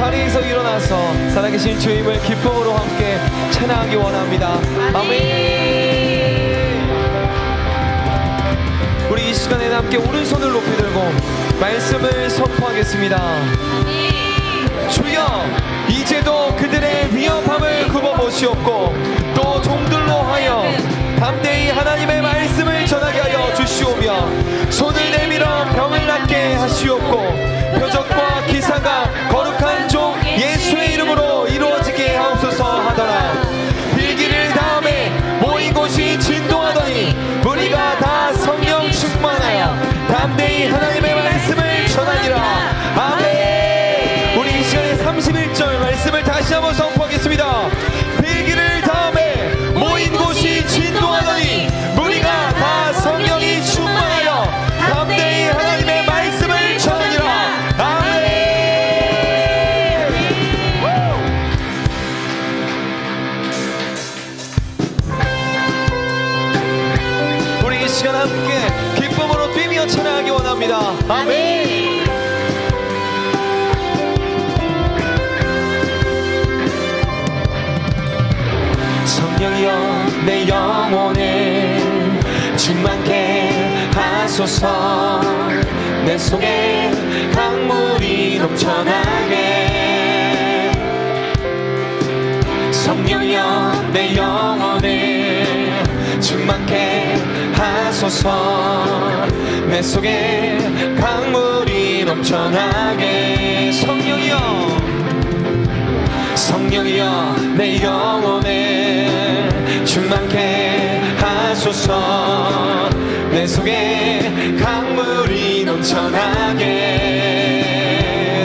자리에서 일어나서 살아계신 주님을 기쁨으로 함께 찬양하기 원합니다. 아멘. 우리 이 시간에 함께 오른손을 높이 들고 말씀을 선포하겠습니다. 주여, 이제도 그들의 위협함을 굽어보시옵고 또 종들로 하여 담대히 하나님의 말씀을 전하게 하여 주시오며 손을 내밀어 병을 낫게 하시옵고 표적과 기사가 거룩한 종 예수의 이름으로 이루어지게 하옵소서 하더라. 빌기를 다음에 모인 곳이 진동하더니 무리가 다 성령 충만하여 담대히 하나님의 말씀을 전하니라. 아멘. 우리 이 시간에 31절 말씀을 다시 한번 선포하겠습니다. 빌기를 다음에 모인 곳이 진동하더니 무리가 다 성령이 충만하여 담대히 하나님의 말씀을 전하니라. 아멘. 우리 이 시간 함께 기쁨으로 뛰며 찬양하기 원합니다. 아멘. 성령이여 내 영혼을 충만케 하소서. 내 속에 강물이 넘쳐나게. 성령이여 내 영혼을 충만케 하소서. 내 속에 강물이 넘쳐나게. 성령이여, 성령이여 내 영혼을 충만케 하소서. 내 속에 강물이 넘쳐나게.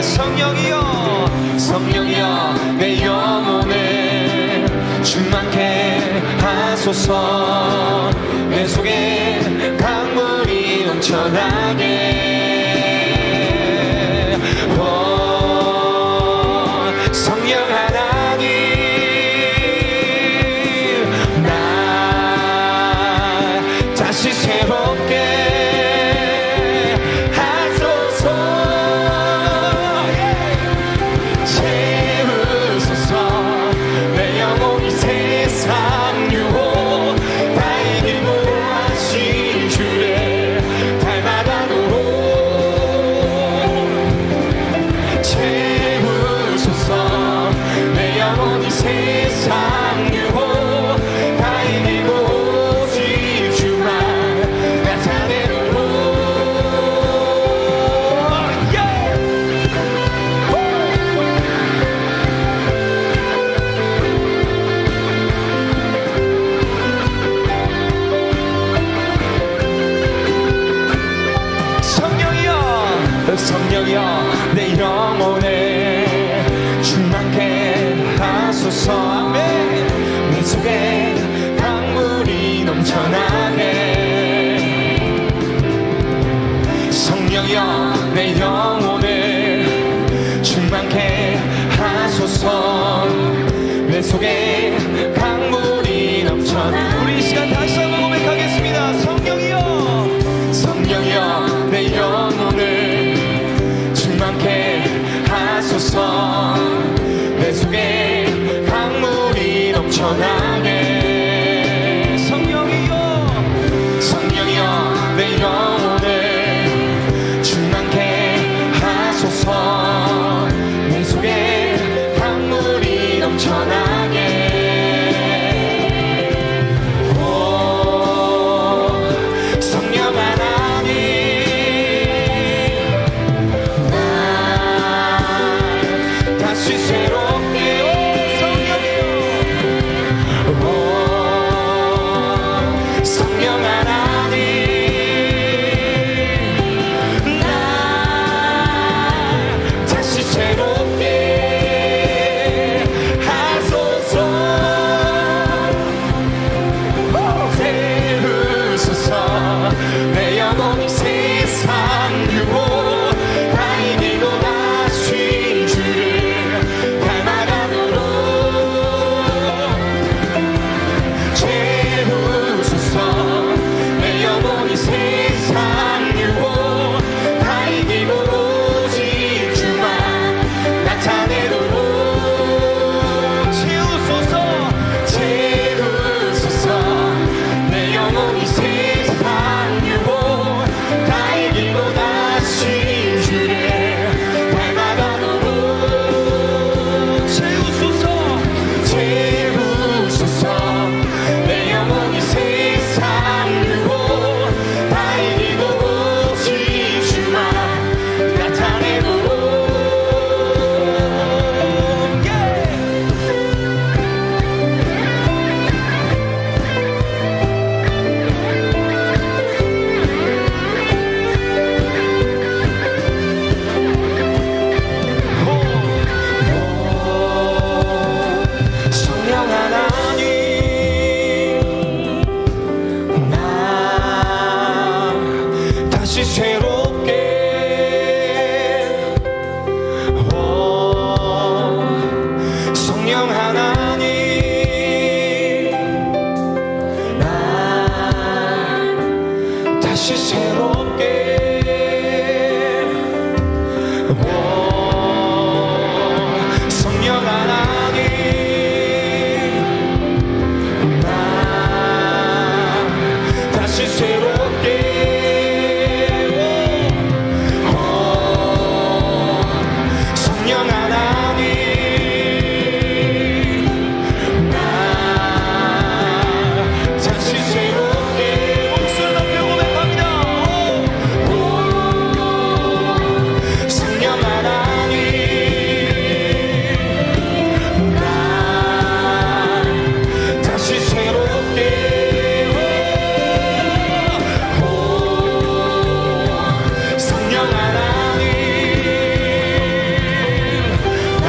성령이여, 성령이여 내 영혼을 충만케 하소서. 내 속에 강물이 넘쳐나게. 성령 하나님, 나 다시 새롭게 하소서. 채우소서. 내 영혼이 세상 유혹 다 이기고 하신 주를 닮아가도록 채우소서. 내 영혼이 세상 유혹 다 이기고 오직 주만 나타내도록. 성령이여, 성령이여 내 영혼을 충만케 하소서. 아멘. 내 속에 강물이 넘쳐나게. 성령이여 내 영혼을 충만케 하소서. 내 속에 강물이 넘쳐나게. 우리 이 시간 다시 한번 고백하겠습니다. 성령이여, 성령이여 내 영혼을 충만케 하소서. 내 속에 강물이 넘쳐나게. 성령이여, 성령이여 내 영혼을 충만케 하소서. 내 속에 강물이 넘쳐나게. 성령 하나님, 나 다시 새롭게. 성령이여, 새롭게 성령 하나님 날 다시 새롭게 성령 하나님 날 다시 새롭게 성령 하나님 날 다시 새롭게 목소리 높여 고백합니다. 성령 하나님 날 다시 새롭게 성령 하나님 날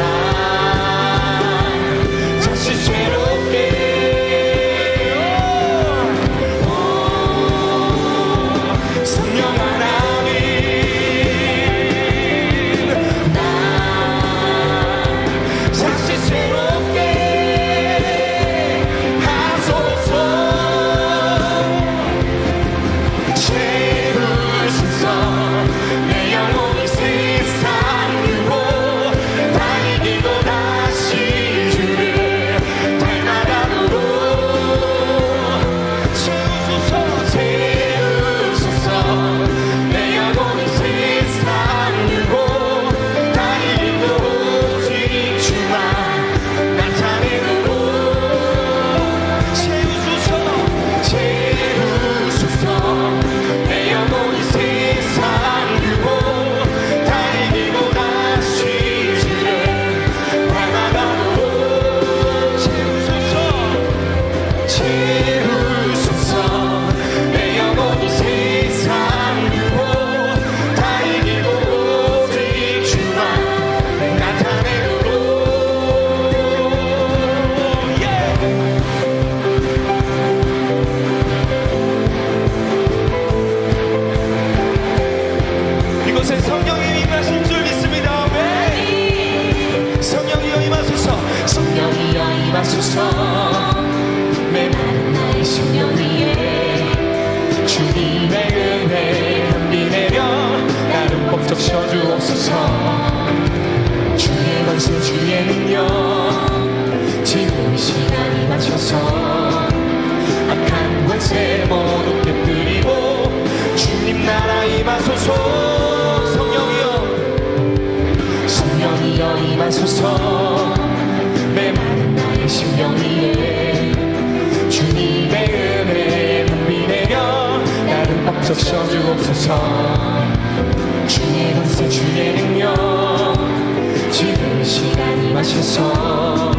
다시 새롭게 성령 하나님 날 다시 새롭게 하소서. 채우소서. 내 영혼이 세상 위로 다 이기고 다시 주를 닮아가도록 채우소서. 채우소서. 내 영혼이 세상 위로 다 이기고 오직 주만 나타내도록 채우소서. 채우소서. 내 영혼이 세상 위로 다 이기고 다시 주를 닮아가도록 채우소서. 채우소서. 내 영혼이 세상 위로 다 이기고 오직 주만 나타내도록 이곳에 성령이 임하신 줄 믿습니다. 왜? 성령이여 임하소서. 성령이여 임하소서. 메마른 나의 심령 위에 주님의 은혜 한비내며 나를 법 적셔주옵소서. 주의 권세 주의 능력 지금 이 시간이 맞춰서 악한 권세 모두 깨뜨리고 주님 나라 임하소서. 성령이여 임하소서. 메마른 나의 심령 위에 주님의 은혜 한비내며 나를 법 적셔주옵소서. 주의 권세 주의 능력 지금 이 시간이 마셔서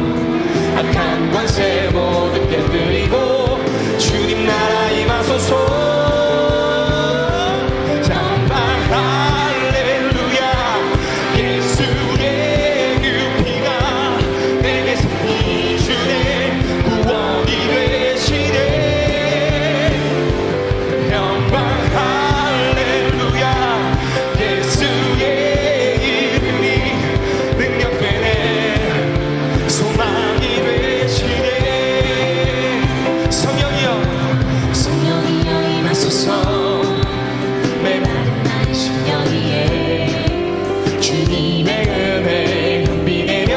악한 권세 모두 깨뜨리고 주님 나라 임하소서. 정말 할렐루야. 예수의 그 피가 내게 생기 주네 구원이 되시네. 영광 할렐루야. 예수의 이름이 능력되네 소망이 되시네. 성령이여 임하소서. 메마른 나의 심령 위에 주님의 은혜 한비내며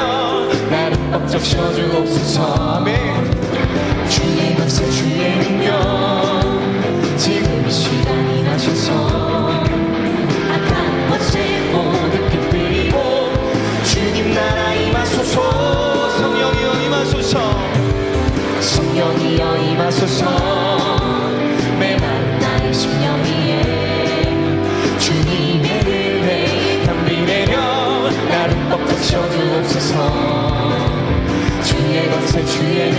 나를 법 적셔주옵소서. 아멘. 주의 권세 주의 능력 지금 이 시간이 나셔서 악한 권세 모두 깨뜨리고 주님 나라 임하소서. 성령이여 임하소서. 성령이여 임하소서. 메마른 나의 심령 위에 주님의 은혜 한비내며 나를 법 적셔주옵소서. 주의 권세 주의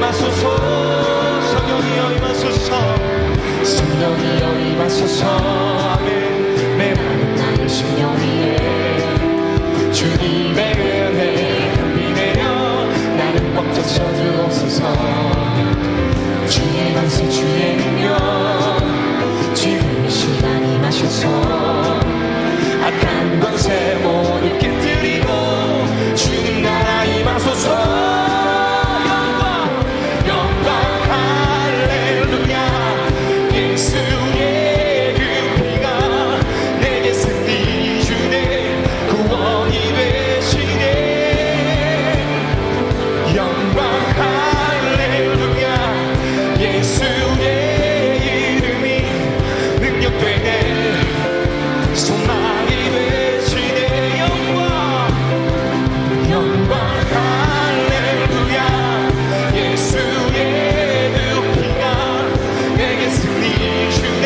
임하소서. 성령이여 임하소서. 성령이여 임하소서. 아멘. 내 마음 나의 심령 위에 주님의 은혜 빛내어 나를 꽉 젖혀주옵소서. 주의 권세 주의 능력 지금 이 시간 임하셔서 악한 권세 모두 깨뜨리고 주님 나라 임하소서. 영광 할렐루야. 예수의 그 피가 내게 승리 주네. 구원이 되시네. 영광 할렐루야. 예수의 이름이 능력되네. 소망이 되시네. 영광 할렐루야. 예수의 그 피가 내게 승리 주네.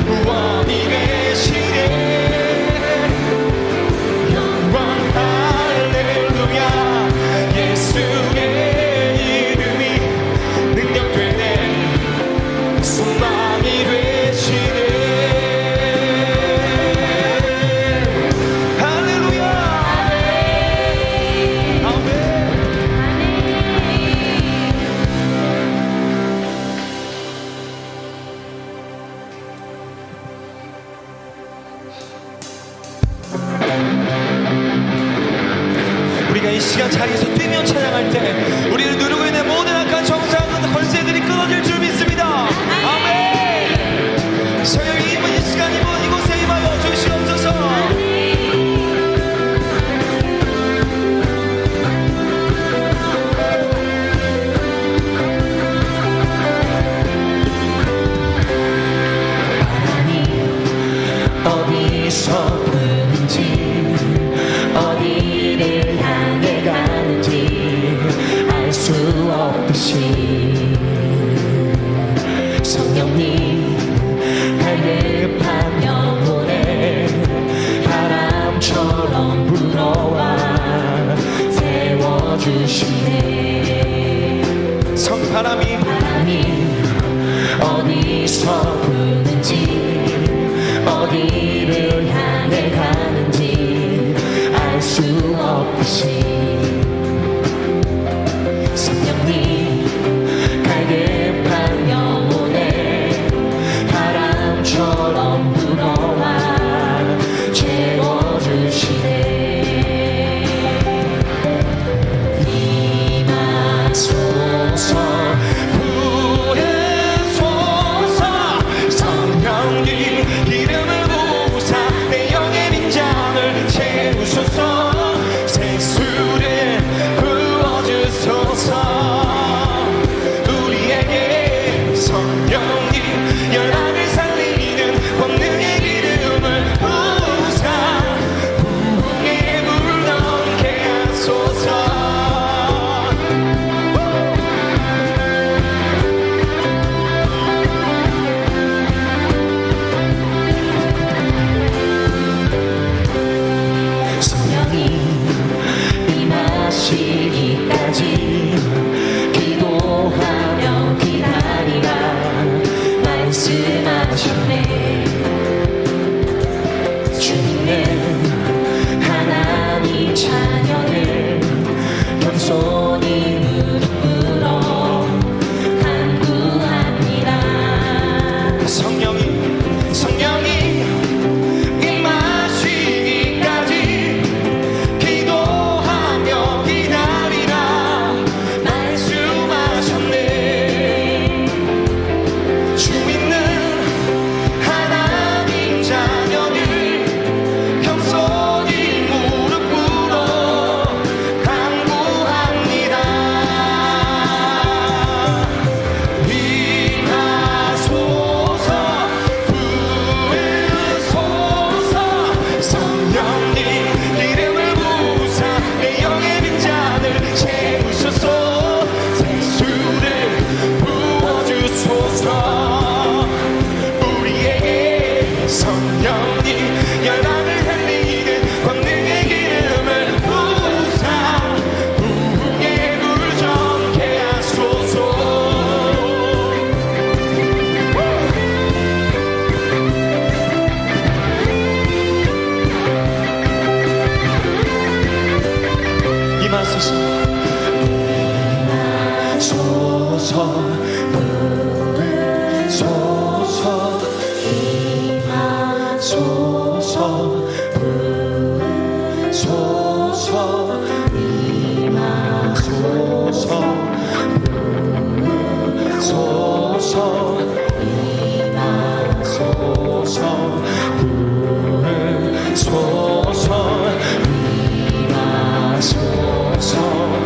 구원이 되시네. 영광 할렐루야. 예수의 이름이 능력되네. 소망이 되시네. 할렐루야. 아멘. 우리가 이 시간 자리에서 뛰며 찬양할 때 우리를 누르고 있는 모든 악한 정상은 권세들이 끊어질 줄 믿습니다. 아멘. 성령이 임한 이 시간 이곳에 임하여 주시옵소서. 어디서 부는지 어디를 향해 가는지 알 수 없듯이 성령님 갈급한 영혼에 바람처럼 불어와 세워주시네. 성바람이 어디서 부는지 어디를 향해 가는지 알 수 없듯이 성령님 갈급한 영혼에 바람처럼 불어와 채워주시네. 임하소서. 성령님 기름을 부으사 내 영의 빈장을 채우소서. 세수를 부어주소서. 우리에게 성령님 열방을 살리는 권능의 기름을 부으사 부흥의 물 넘게 하소서. 성령이 임하시기까지 기도하며 기다리라 말씀하셨네. 주님은 하나님 자녀들 겸손히 무릎 꿇어 간구합니다. 성령이 임하시기까지 기도하며 기다리라 말씀하셨네. 주 믿는 하나님 자녀들 겸손히 무릎 꿇어 임하소서 소서 소서 소서 소서 소서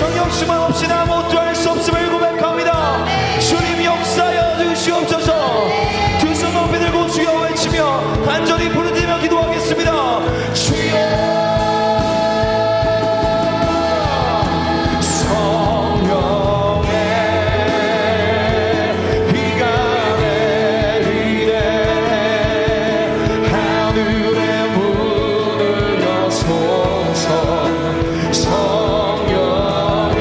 성령심만 없이는 아무것도 할 수 없음을 고백합니다. 주님 역사여 주시옵소서. 두 손 높이 들고 주여 외치며 간절히 부르짖으며 기도하겠습니다. 주여 성령의 비가 내리네 하늘의 문을 여소서 성령의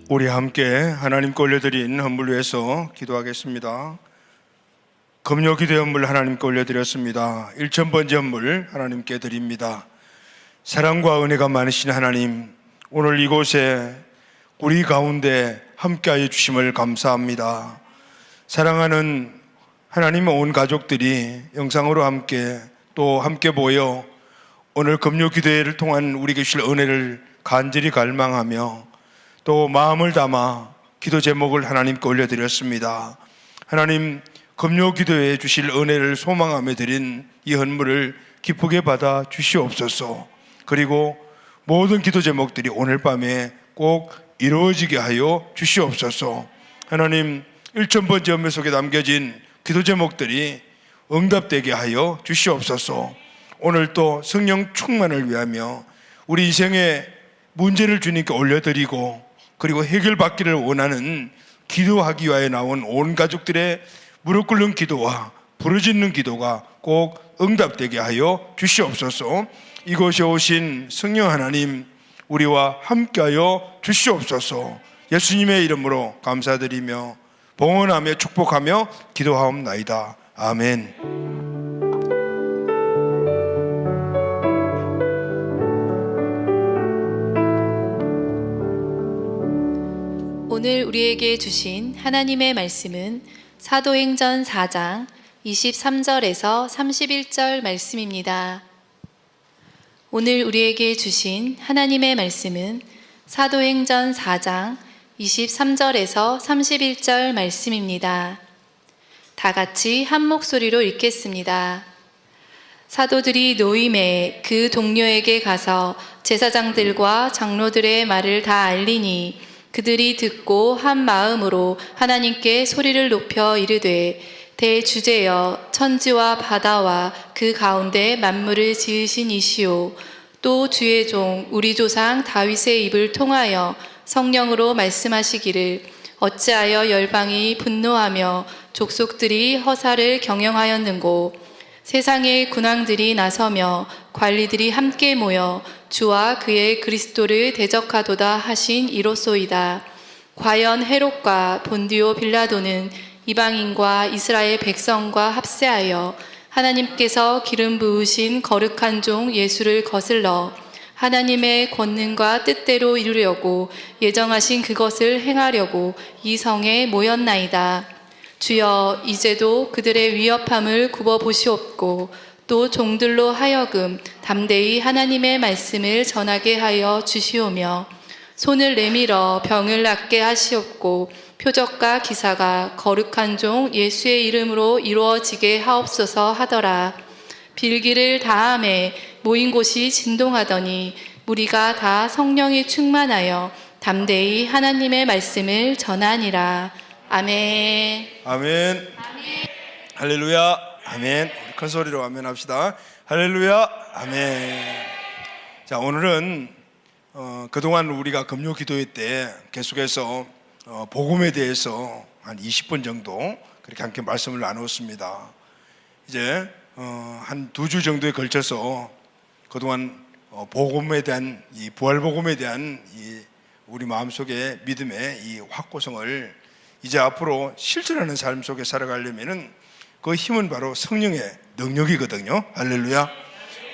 우리 함께 하나님께 올려드린 헌물 위해서 기도하겠습니다. 금요 기도의 헌물 하나님께 올려드렸습니다. 1000번째 헌물 하나님께 드립니다. 사랑과 은혜가 많으신 하나님, 오늘 이곳에 우리 가운데 함께하여 주심을 감사합니다. 사랑하는 하나님 온 가족들이 영상으로 함께 또 함께 모여 오늘 금요 기도회를 통한 우리에게 주실 은혜를 간절히 갈망하며 또 마음을 담아 기도 제목을 하나님께 올려드렸습니다. 하나님, 금요 기도에 주실 은혜를 소망하며 드린 이 헌물을 기쁘게 받아 주시옵소서. 그리고 모든 기도 제목들이 오늘 밤에 꼭 이루어지게 하여 주시옵소서. 하나님, 1000번째 헌물 속에 담겨진 기도 제목들이 응답되게 하여 주시옵소서. 오늘 또 성령 충만을 위하며 우리 인생의 문제를 주님께 올려드리고 그리고 해결받기를 원하는 기도하기 위하여 나온 온 가족들의 무릎 꿇는 기도와 부르짖는 기도가 꼭 응답되게 하여 주시옵소서. 이곳에 오신 성령 하나님, 우리와 함께하여 주시옵소서. 예수님의 이름으로 감사드리며 봉헌하며 축복하며 기도하옵나이다. 아멘. 오늘 우리에게 주신 하나님의 말씀은 사도행전 4장 23절에서 31절 말씀입니다. 오늘 우리에게 주신 하나님의 말씀은 사도행전 4장 23절에서 31절 말씀입니다. 다 같이 한 목소리로 읽겠습니다. 사도들이 노임에 그 동료에게 가서 제사장들과 장로들의 말을 다 알리니 그들이 듣고 한 마음으로 하나님께 소리를 높여 이르되, 대주제여 천지와 바다와 그 가운데 만물을 지으신 이시오, 또 주의 종 우리 조상 다윗의 입을 통하여 성령으로 말씀하시기를 어찌하여 열방이 분노하며 족속들이 허사를 경영하였는고, 세상의 군왕들이 나서며 관리들이 함께 모여 주와 그의 그리스도를 대적하도다 하신 이로소이다. 과연 헤롯과 본디오 빌라도는 이방인과 이스라엘 백성과 합세하여 하나님께서 기름 부으신 거룩한 종 예수를 거슬러 하나님의 권능과 뜻대로 이루려고 예정하신 그것을 행하려고 이 성에 모였나이다. 주여, 이제도 그들의 위협함을 굽어보시옵고 또 종들로 하여금 담대히 하나님의 말씀을 전하게 하여 주시오며 손을 내밀어 병을 낫게 하시옵고 표적과 기사가 거룩한 종 예수의 이름으로 이루어지게 하옵소서 하더라. 빌기를 다함에 모인 곳이 진동하더니 무리가 다 성령이 충만하여 담대히 하나님의 말씀을 전하니라. 아멘. 아멘. 할렐루야. 아멘. 우리 큰 소리로 아멘 합시다. 할렐루야. 아멘. 자, 오늘은 그동안 우리가 금요 기도회 때 계속해서 복음에 대해서 한 20분 정도 그렇게 함께 말씀을 나누었습니다. 이제 한 2주 정도에 걸쳐서 그동안 복음에 대한 이 부활 복음에 대한 이 우리 마음속에 믿음의 이 확고성을 이제 앞으로 실천하는 삶 속에 살아가려면은 그 힘은 바로 성령의 능력이거든요. 할렐루야.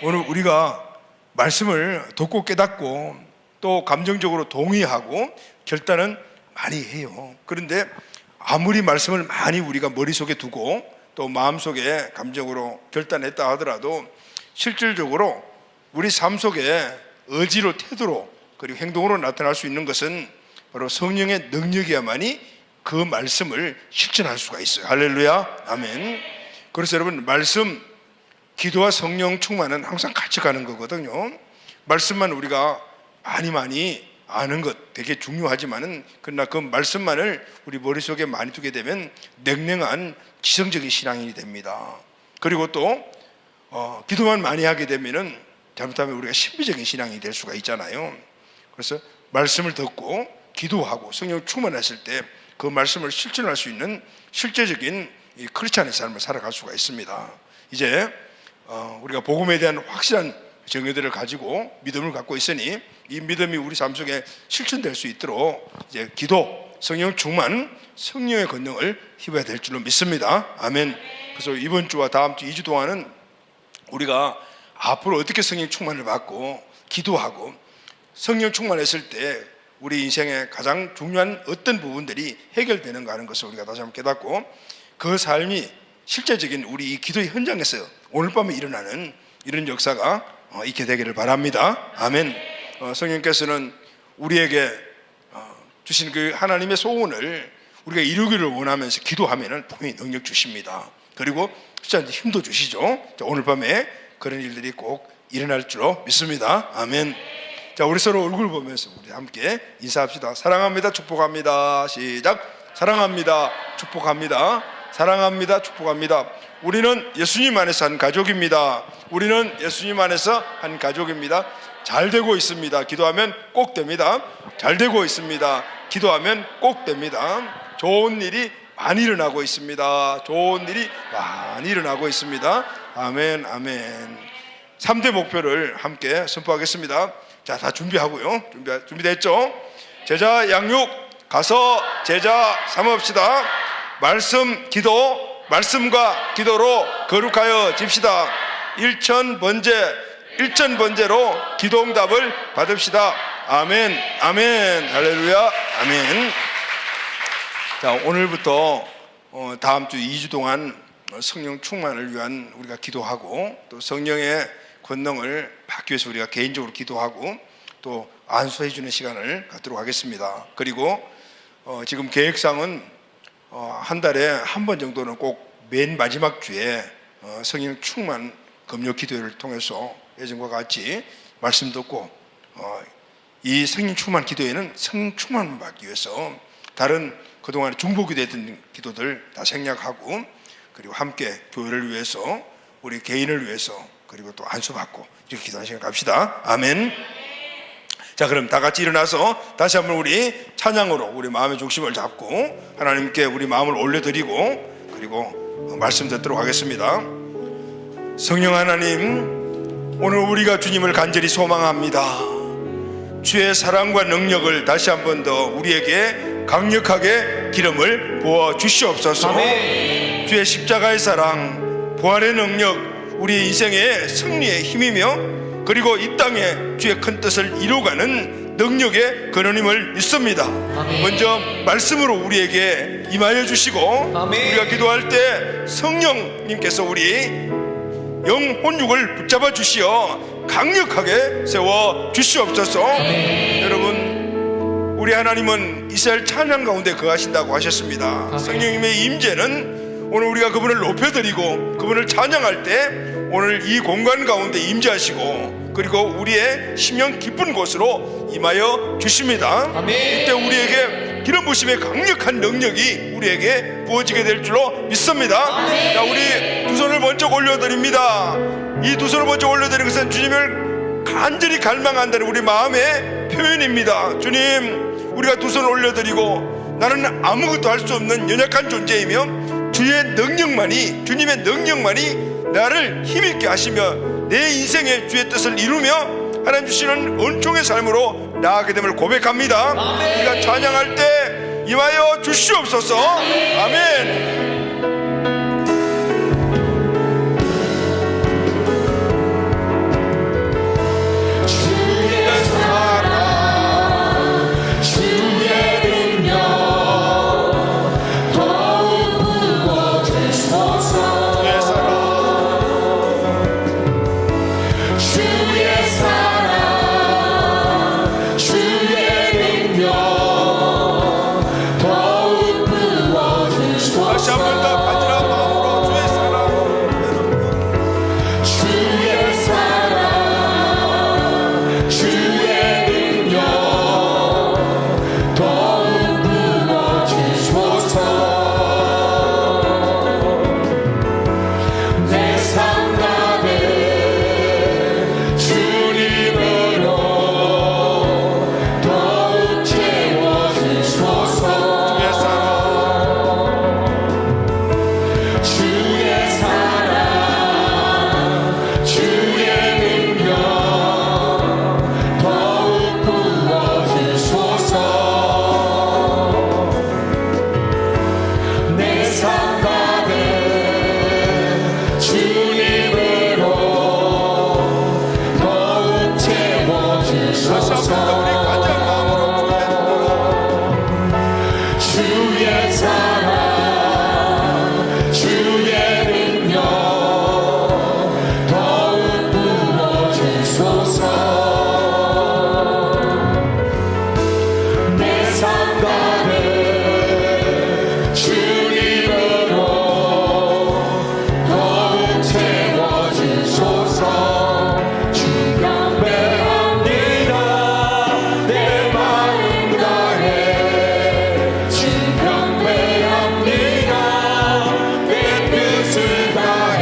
오늘 우리가 말씀을 듣고 깨닫고 또 감정적으로 동의하고 결단은 많이 해요. 그런데 아무리 말씀을 많이 우리가 머릿속에 두고 또 마음속에 감정으로 결단했다 하더라도 실질적으로 우리 삶 속에 의지로, 태도로 그리고 행동으로 나타날 수 있는 것은 바로 성령의 능력이야만이 그 말씀을 실천할 수가 있어요. 할렐루야. 아멘. 그래서 여러분, 말씀, 기도와 성령 충만은 항상 같이 가는 거거든요. 말씀만 우리가 많이 아는 것 되게 중요하지만은 그러나 그 말씀만을 우리 머릿속에 많이 두게 되면 냉랭한 지성적인 신앙인이 됩니다. 그리고 또 기도만 많이 하게 되면은 잘못하면 우리가 신비적인 신앙이 될 수가 있잖아요. 그래서 말씀을 듣고 기도하고 성령 충만했을 때 그 말씀을 실천할 수 있는 실제적인 이 크리스찬의 삶을 살아갈 수가 있습니다. 이제 우리가 복음에 대한 확실한 정의들을 가지고 믿음을 갖고 있으니 이 믿음이 우리 삶 속에 실천될 수 있도록 이제 기도, 성령 충만, 성령의 권능을 힘입어야 될 줄로 믿습니다. 아멘. 그래서 이번 주와 다음 주 2주 동안은 우리가 앞으로 어떻게 성령 충만을 받고 기도하고 성령 충만했을 때 우리 인생의 가장 중요한 어떤 부분들이 해결되는가 하는 것을 우리가 다시 한번 깨닫고 그 삶이 실제적인 우리 이 기도의 현장에서 오늘 밤에 일어나는 이런 역사가 있게 되기를 바랍니다. 아멘. 성령께서는 우리에게 주신 그 하나님의 소원을 우리가 이루기를 원하면서 기도하면은 분명히 능력 주십니다. 그리고 진짜 힘도 주시죠. 오늘 밤에 그런 일들이 꼭 일어날 줄로 믿습니다. 아멘. 자, 우리 서로 얼굴 보면서 우리 함께 인사합시다. 사랑합니다. 축복합니다. 시작. 사랑합니다. 축복합니다. 사랑합니다. 축복합니다. 우리는 예수님 안에서 한 가족입니다. 우리는 예수님 안에서 한 가족입니다. 잘 되고 있습니다. 기도하면 꼭 됩니다. 잘 되고 있습니다. 기도하면 꼭 됩니다. 좋은 일이 많이 일어나고 있습니다. 좋은 일이 많이 일어나고 있습니다. 아멘, 아멘. 3대 목표를 함께 선포하겠습니다. 자, 다 준비하고요. 준비됐죠? 제자 양육 가서 제자 삼읍시다. 말씀 기도, 말씀과 기도로 거룩하여 집시다. 일천번제로 기도응답을 받읍시다. 아멘, 아멘, 할렐루야, 아멘. 자, 오늘부터 다음 주 2주 동안 성령 충만을 위한 우리가 기도하고 또 성령의 권능을 받기 위해서 우리가 개인적으로 기도하고 또 안수해 주는 시간을 갖도록 하겠습니다. 그리고 지금 계획상은 한 달에 한 번 정도는 꼭 맨 마지막 주에 성령 충만 금요 기도회를 통해서 예전과 같이 말씀 듣고 이 성령 충만 기도회는 성령 충만을 받기 위해서 다른 그동안 중보 기도했던 기도들 다 생략하고 그리고 함께 교회를 위해서 우리 개인을 위해서 그리고 또 안수받고 이렇게 기도하는 시간 갑시다. 아멘. 자, 그럼 다 같이 일어나서 다시 한번 우리 찬양으로 우리 마음의 중심을 잡고 하나님께 우리 마음을 올려드리고 그리고 말씀 듣도록 하겠습니다. 성령 하나님, 오늘 우리가 주님을 간절히 소망합니다. 주의 사랑과 능력을 다시 한번 더 우리에게 강력하게 기름을 부어 주시옵소서. 아멘. 주의 십자가의 사랑, 부활의 능력, 우리 인생의 승리의 힘이며 그리고 이 땅에 주의 큰 뜻을 이루어가는 능력의 근원임을 믿습니다. 아멘. 먼저 말씀으로 우리에게 임하여 주시고 아멘. 우리가 기도할 때 성령님께서 우리 영 혼육을 붙잡아 주시어 강력하게 세워 주시옵소서. 아멘. 여러분, 우리 하나님은 이스라엘 찬양 가운데 거하신다고 하셨습니다. 아멘. 성령님의 임재는 오늘 우리가 그분을 높여드리고 그분을 찬양할 때 오늘 이 공간 가운데 임재하시고 그리고 우리의 심령 깊은 곳으로 임하여 주십니다. 아멘. 이때 우리에게 기름 부심의 강력한 능력이 우리에게 부어지게 될 줄로 믿습니다. 아멘. 자, 우리 두 손을 번쩍 올려드립니다. 이 두 손을 번쩍 올려드리는 것은 주님을 간절히 갈망한다는 우리 마음의 표현입니다. 주님, 우리가 두 손을 올려드리고 나는 아무것도 할 수 없는 연약한 존재이며 주의 능력만이, 주님의 능력만이 나를 힘있게 하시며 내 인생의 주의 뜻을 이루며 하나님 주시는 은총의 삶으로 나아가게 됨을 고백합니다. 아멘. 우리가 찬양할 때 임하여 주시옵소서. 아멘. 아멘. 다시 한번 주옵소서. 우리 간절한 마음으로 주의 사랑 주의 능력 더욱 부어주소서. 내 삶 가득 주님으로 더욱 채워주소서. 주 경배합니다. 내 마음 다해 주 경배합니다. 내 뜻을 다해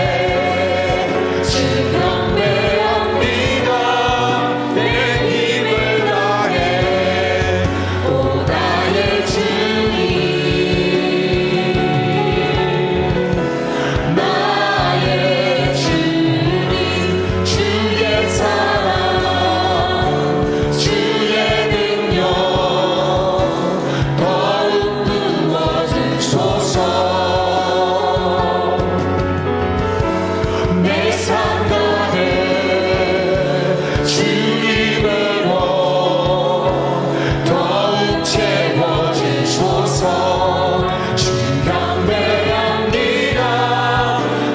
주 경배합니다. 내 힘을 다해 오 나의 주님 나의 주님 주의 사랑 주의 능력 더욱 부어주소서. 내 삶 가득 주님으로 더욱 채워주소서. 주 경배합니다.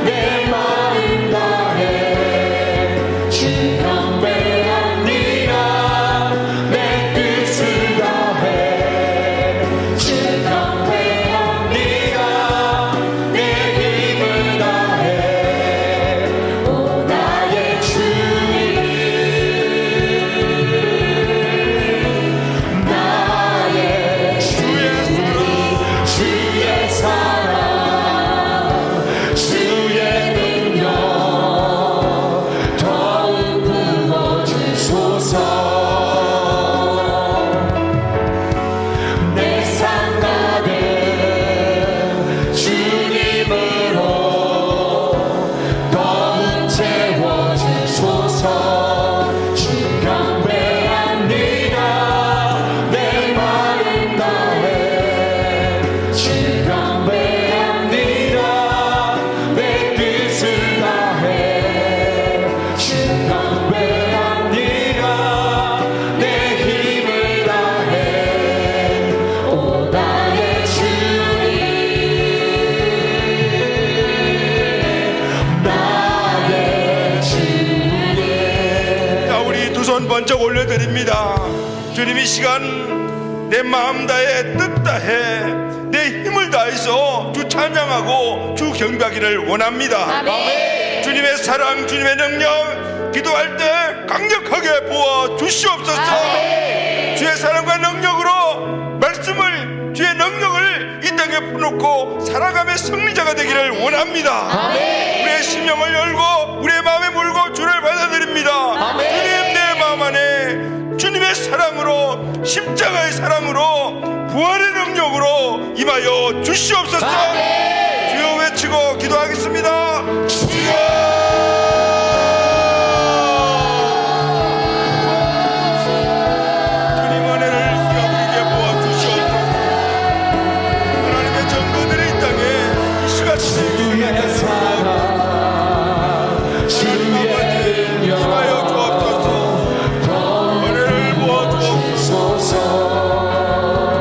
내 마음 다해 주 경배합니다. 내 뜻을 다해 주 경배합니다. 내 힘을 다해 오 나의 주님 나의 주님 주의 사랑 주의 능력 더욱 부어주소서. 내 삶 가득 주님으로 더욱 채워주소서. 주 경배합니다. 내 마음 다해 주 경배합니다. 내 뜻을 다해 주 경배합니다. 내 힘을 다해 오 나의 주님 나의 주님. 자, 우리 두 손 번쩍 올려드립니다. 주님 이 시간 내 마음 다해 뜻 다해 내 힘을 다해서 주 찬양하고 주 경배하기를 원합니다. 주님의 사랑 주님의 능력 기도할 때 강력하게 부어 주시옵소서. 주의 사랑과 능력으로 말씀을 주의 능력을 이 땅에 풀어놓고 살아감의 승리자가 되기를 원합니다. 우리의 심령을 열고 우리의 마음에 물고 주를 받아들입니다. 주님 내 마음 안에 주님의 사랑으로 십자가의 사랑으로 부활의 능력으로 임하여 주시옵소서. 주여 외치고 기도하겠습니다. 주여 주님 은혜를 우리에게 부어주시옵소서. 하나님의 정거들이 이 땅에 이 시간 주의 사랑 주의 능력 임하여 주옵소서. 은혜를 부어주옵소서.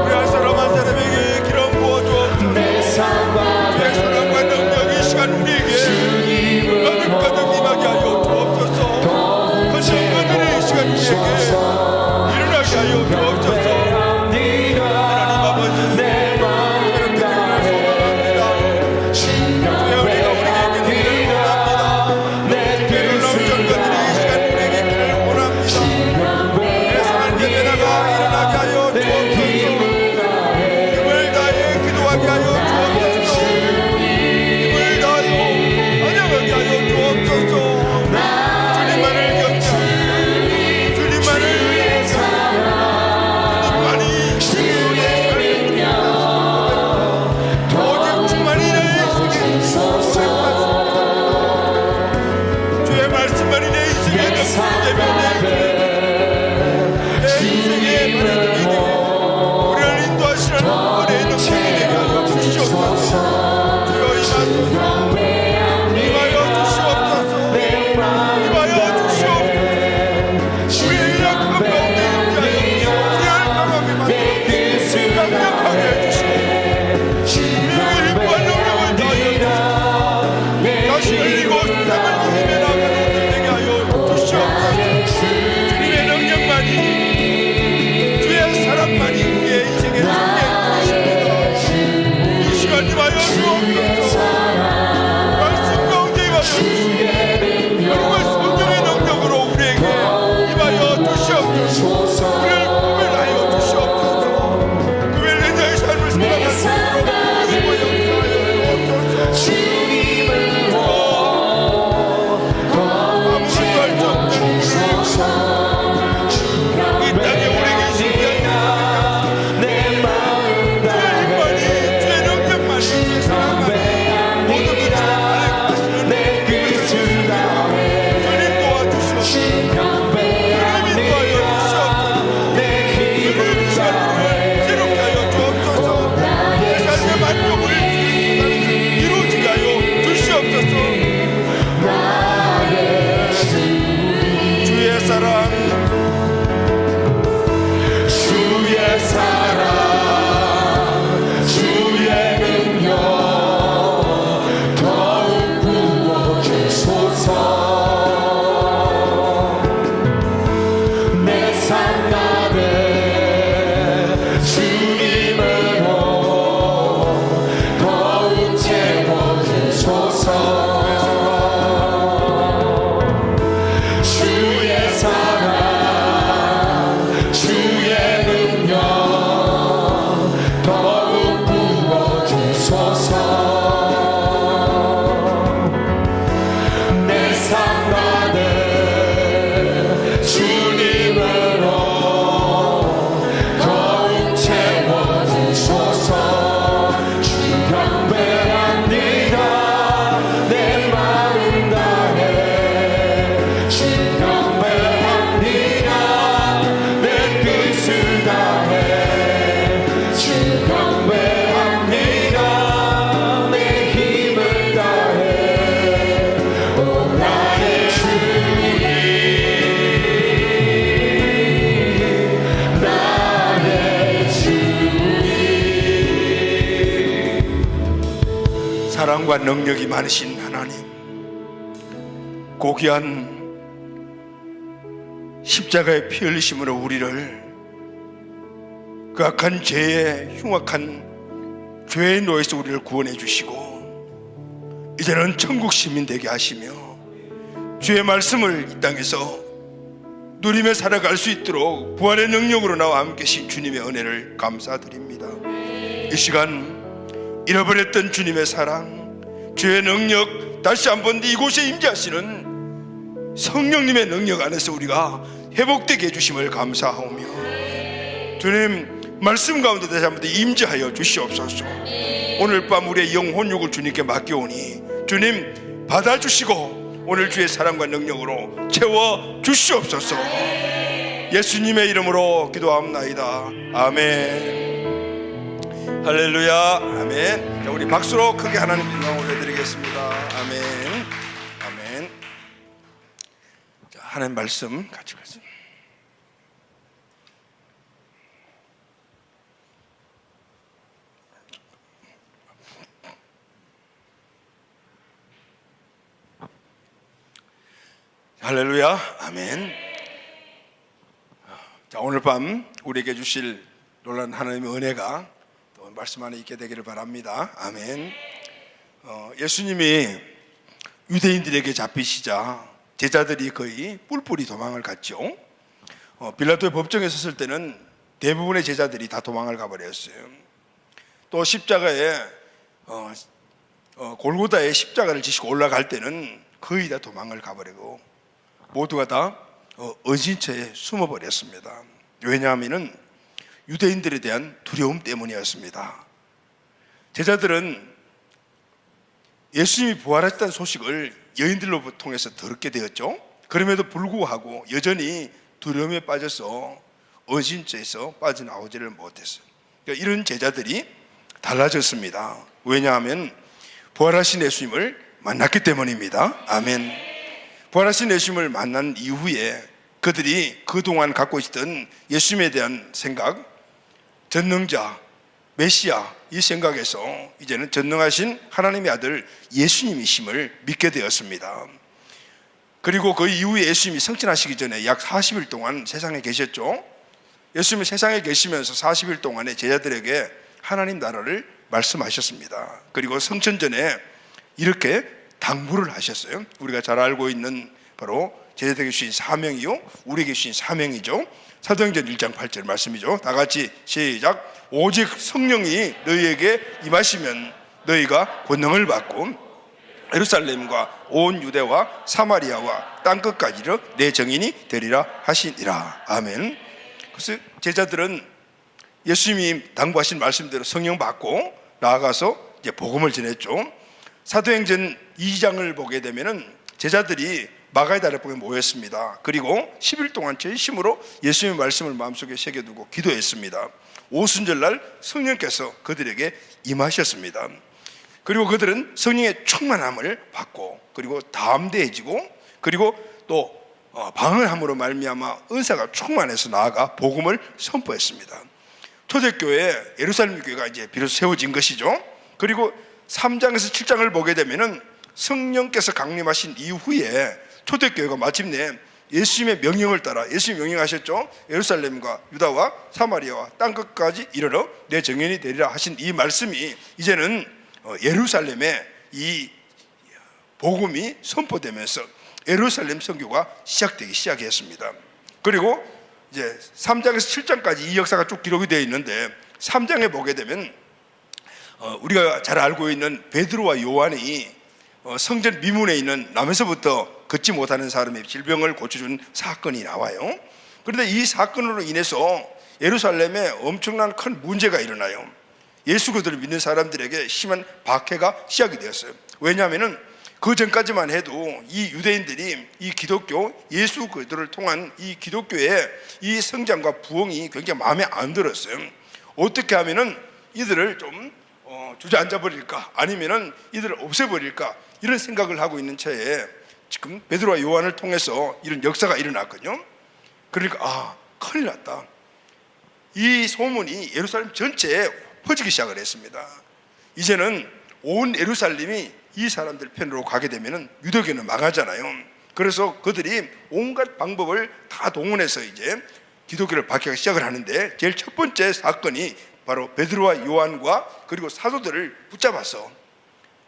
우리 한 사람 한 사람에게 기름 부어주옵소서. 내 삶과 주의 사랑과 능력이 이 시간 우리 상가를 주님으로 더욱 채워주소서. 주의 사랑 주의 능력 더욱 부어주소서. 내 상가를 주님으로 더욱 채워주소서. 주 경배합니다. 내 마음 다해 주 경배합니다. 내 뜻을 다해 주 경배합니다. 내 힘을 다해 오 나의 주님 나의 주님. 사랑과 능력이 많으신 하나님, 고귀한 십자가의 피 흘리심으로 우리를 그 악한 죄의 흉악한 죄의 노예에서 우리를 구원해 주시고 이제는 천국 시민 되게 하시며 주의 말씀을 이 땅에서 누리며 살아갈 수 있도록 부활의 능력으로 나와 함께 계신 주님의 은혜를 감사드립니다. 이 시간 잃어버렸던 주님의 사랑, 주의 능력 다시 한번 이곳에 임재하시는 성령님의 능력 안에서 우리가 회복되게 해주심을 감사하오며 주님 말씀 가운데 다시 한번 임재하여 주시옵소서. 오늘 밤 우리의 영혼 육을 주님께 맡겨오니 주님 받아주시고 오늘 주의 사랑과 능력으로 채워 주시옵소서. 예수님의 이름으로 기도합나이다. 아멘. 할렐루야. 아멘. 자, 우리 박수로 크게 하나님 영광 올려드리겠습니다. 아멘. 아멘. 자, 하나님 말씀 같이 가겠습니다. 할렐루야. 아멘. 자, 오늘 밤 우리에게 주실 놀라운 하나님의 은혜가 또 말씀 안에 있게 되기를 바랍니다. 아멘. 예수님이 유대인들에게 잡히시자 제자들이 거의 뿔뿔이 도망을 갔죠. 빌라도의 법정에 섰을 때는 대부분의 제자들이 다 도망을 가버렸어요. 또 십자가에 골고다에 십자가를 지시고 올라갈 때는 거의 다 도망을 가버리고 모두가 다 은신처에 숨어버렸습니다. 왜냐하면 유대인들에 대한 두려움 때문이었습니다. 제자들은 예수님이 부활하셨다는 소식을 여인들로 통해서 들었게 되었죠. 그럼에도 불구하고 여전히 두려움에 빠져서 은신처에서 빠져나오지를 못했어요. 그러니까 이런 제자들이 달라졌습니다. 왜냐하면 부활하신 예수님을 만났기 때문입니다. 아멘. 부활하신 예수님을 만난 이후에 그들이 그동안 갖고 있던 예수님에 대한 생각, 전능자, 메시아 이 생각에서 이제는 전능하신 하나님의 아들 예수님이심을 믿게 되었습니다. 그리고 그 이후에 예수님이 성천하시기 전에 약 40일 동안 세상에 계셨죠. 예수님이 세상에 계시면서 40일 동안에 제자들에게 하나님 나라를 말씀하셨습니다. 그리고 성천 전에 이렇게 당부를 하셨어요. 우리가 잘 알고 있는 바로 제자들에게 주신 사명이요 우리에게 주신 사명이죠. 사도행전 1장 8절 말씀이죠. 다 같이 시작. 오직 성령이 너희에게 임하시면 너희가 권능을 받고 예루살렘과 온 유대와 사마리아와 땅끝까지로 내 증인이 되리라 하시니라. 아멘. 그래서 제자들은 예수님이 당부하신 말씀대로 성령 받고 나아가서 이제 복음을 전했죠. 사도행전 2장을 보게 되면은 제자들이 마가의 다락방에 모였습니다. 그리고 10일 동안 전심으로 예수님의 말씀을 마음속에 새겨두고 기도했습니다. 오순절날 성령께서 그들에게 임하셨습니다. 그리고 그들은 성령의 충만함을 받고 그리고 담대해지고 그리고 또 방언함으로 말미암아 은사가 충만해서 나아가 복음을 선포했습니다. 초대교회 예루살렘 교회가 이제 비로소 세워진 것이죠. 그리고 3장에서 7장을 보게 되면은 성령께서 강림하신 이후에 초대교회가 마침내 예수님의 명령을 따라, 예수님 명령하셨죠. 예루살렘과 유다와 사마리아와 땅끝까지 이르러 내 정연이 되리라 하신 이 말씀이 이제는 예루살렘에 이 복음이 선포되면서 예루살렘 선교가 시작되기 시작했습니다. 그리고 이제 3장에서 7장까지 이 역사가 쭉 기록이 되어 있는데 3장에 보게 되면 우리가 잘 알고 있는 베드로와 요한이 성전 미문에 있는 남에서부터 걷지 못하는 사람의 질병을 고쳐준 사건이 나와요. 그런데 이 사건으로 인해서 예루살렘에 엄청난 큰 문제가 일어나요. 예수 그들을 믿는 사람들에게 심한 박해가 시작이 되었어요. 왜냐하면 그 전까지만 해도 이 유대인들이 이 기독교, 예수 그들을 통한 이 기독교의 이 성장과 부흥이 굉장히 마음에 안 들었어요. 어떻게 하면은 이들을 좀 주저앉아 버릴까, 아니면은 이들을 없애버릴까, 이런 생각을 하고 있는 차에 지금 베드로와 요한을 통해서 이런 역사가 일어났거든요. 그러니까 큰일 났다. 이 소문이 예루살렘 전체에 퍼지기 시작을 했습니다. 이제는 온 예루살렘이 이 사람들 편으로 가게 되면 유대교는 망하잖아요. 그래서 그들이 온갖 방법을 다 동원해서 이제 기독교를 박해하기 시작을 하는데, 제일 첫 번째 사건이 바로 베드로와 요한과 그리고 사도들을 붙잡아서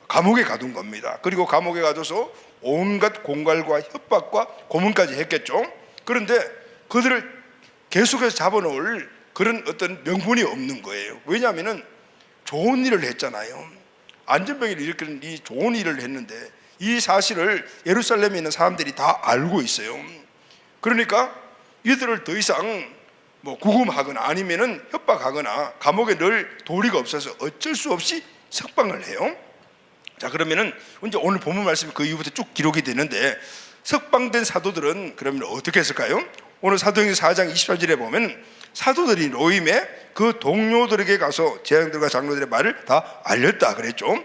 감옥에 가둔 겁니다. 그리고 감옥에 가둬서 온갖 공갈과 협박과 고문까지 했겠죠. 그런데 그들을 계속해서 잡아놓을 그런 어떤 명분이 없는 거예요. 왜냐하면 좋은 일을 했잖아요. 안전병을 일으키는 이 좋은 일을 했는데 이 사실을 예루살렘에 있는 사람들이 다 알고 있어요. 그러니까 이들을 더 이상 구금하거나 아니면은 협박하거나 감옥에 넣을 도리가 없어서 어쩔 수 없이 석방을 해요. 자, 그러면은 이제 오늘 본문 말씀이 그 이후부터 쭉 기록이 되는데, 석방된 사도들은 그러면 어떻게 했을까요? 오늘 사도행전 4장 24절에 보면 사도들이 로임에 그 동료들에게 가서 제자들과 장로들의 말을 다 알렸다 그랬죠.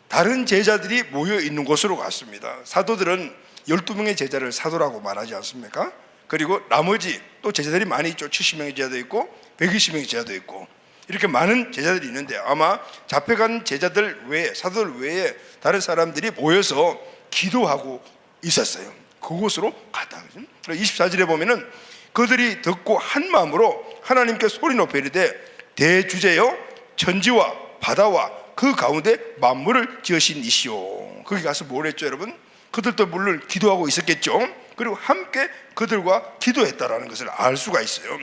다른 제자들이 모여 있는 곳으로 갔습니다. 사도들은 12명의 제자를 사도라고 말하지 않습니까? 그리고 나머지 또 제자들이 많이 있죠. 70명의 제자도 있고 120명의 제자도 있고, 이렇게 많은 제자들이 있는데 아마 잡혀간 제자들 외에, 사도들 외에 다른 사람들이 모여서 기도하고 있었어요. 그곳으로 갔다. 24절에 보면은 그들이 듣고 한 마음으로 하나님께 소리 높여 이르되 대주제여 천지와 바다와 그 가운데 만물을 지으신 이시오. 거기 가서 뭘 했죠, 여러분? 그들도 물론 기도하고 있었겠죠. 그리고 함께 그들과 기도했다라는 것을 알 수가 있어요.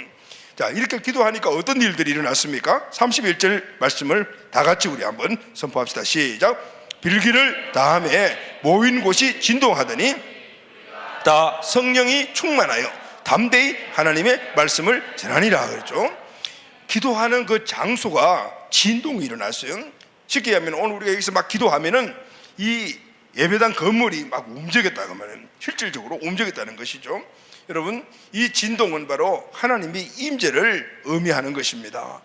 자, 이렇게 기도하니까 어떤 일들이 일어났습니까? 31절 말씀을 다 같이 우리 한번 선포합시다. 시작. 빌기를 다음에 모인 곳이 진동하더니 다 성령이 충만하여 담대히 하나님의 말씀을 전하니라 그랬죠. 기도하는 그 장소가 진동이 일어났어요. 쉽게 하면 오늘 우리가 여기서 막 기도하면은 이 예배당 건물이 막 움직였다 그러면 실질적으로 움직였다는 것이죠. 여러분, 이 진동은 바로 하나님의 임재를 의미하는 것입니다.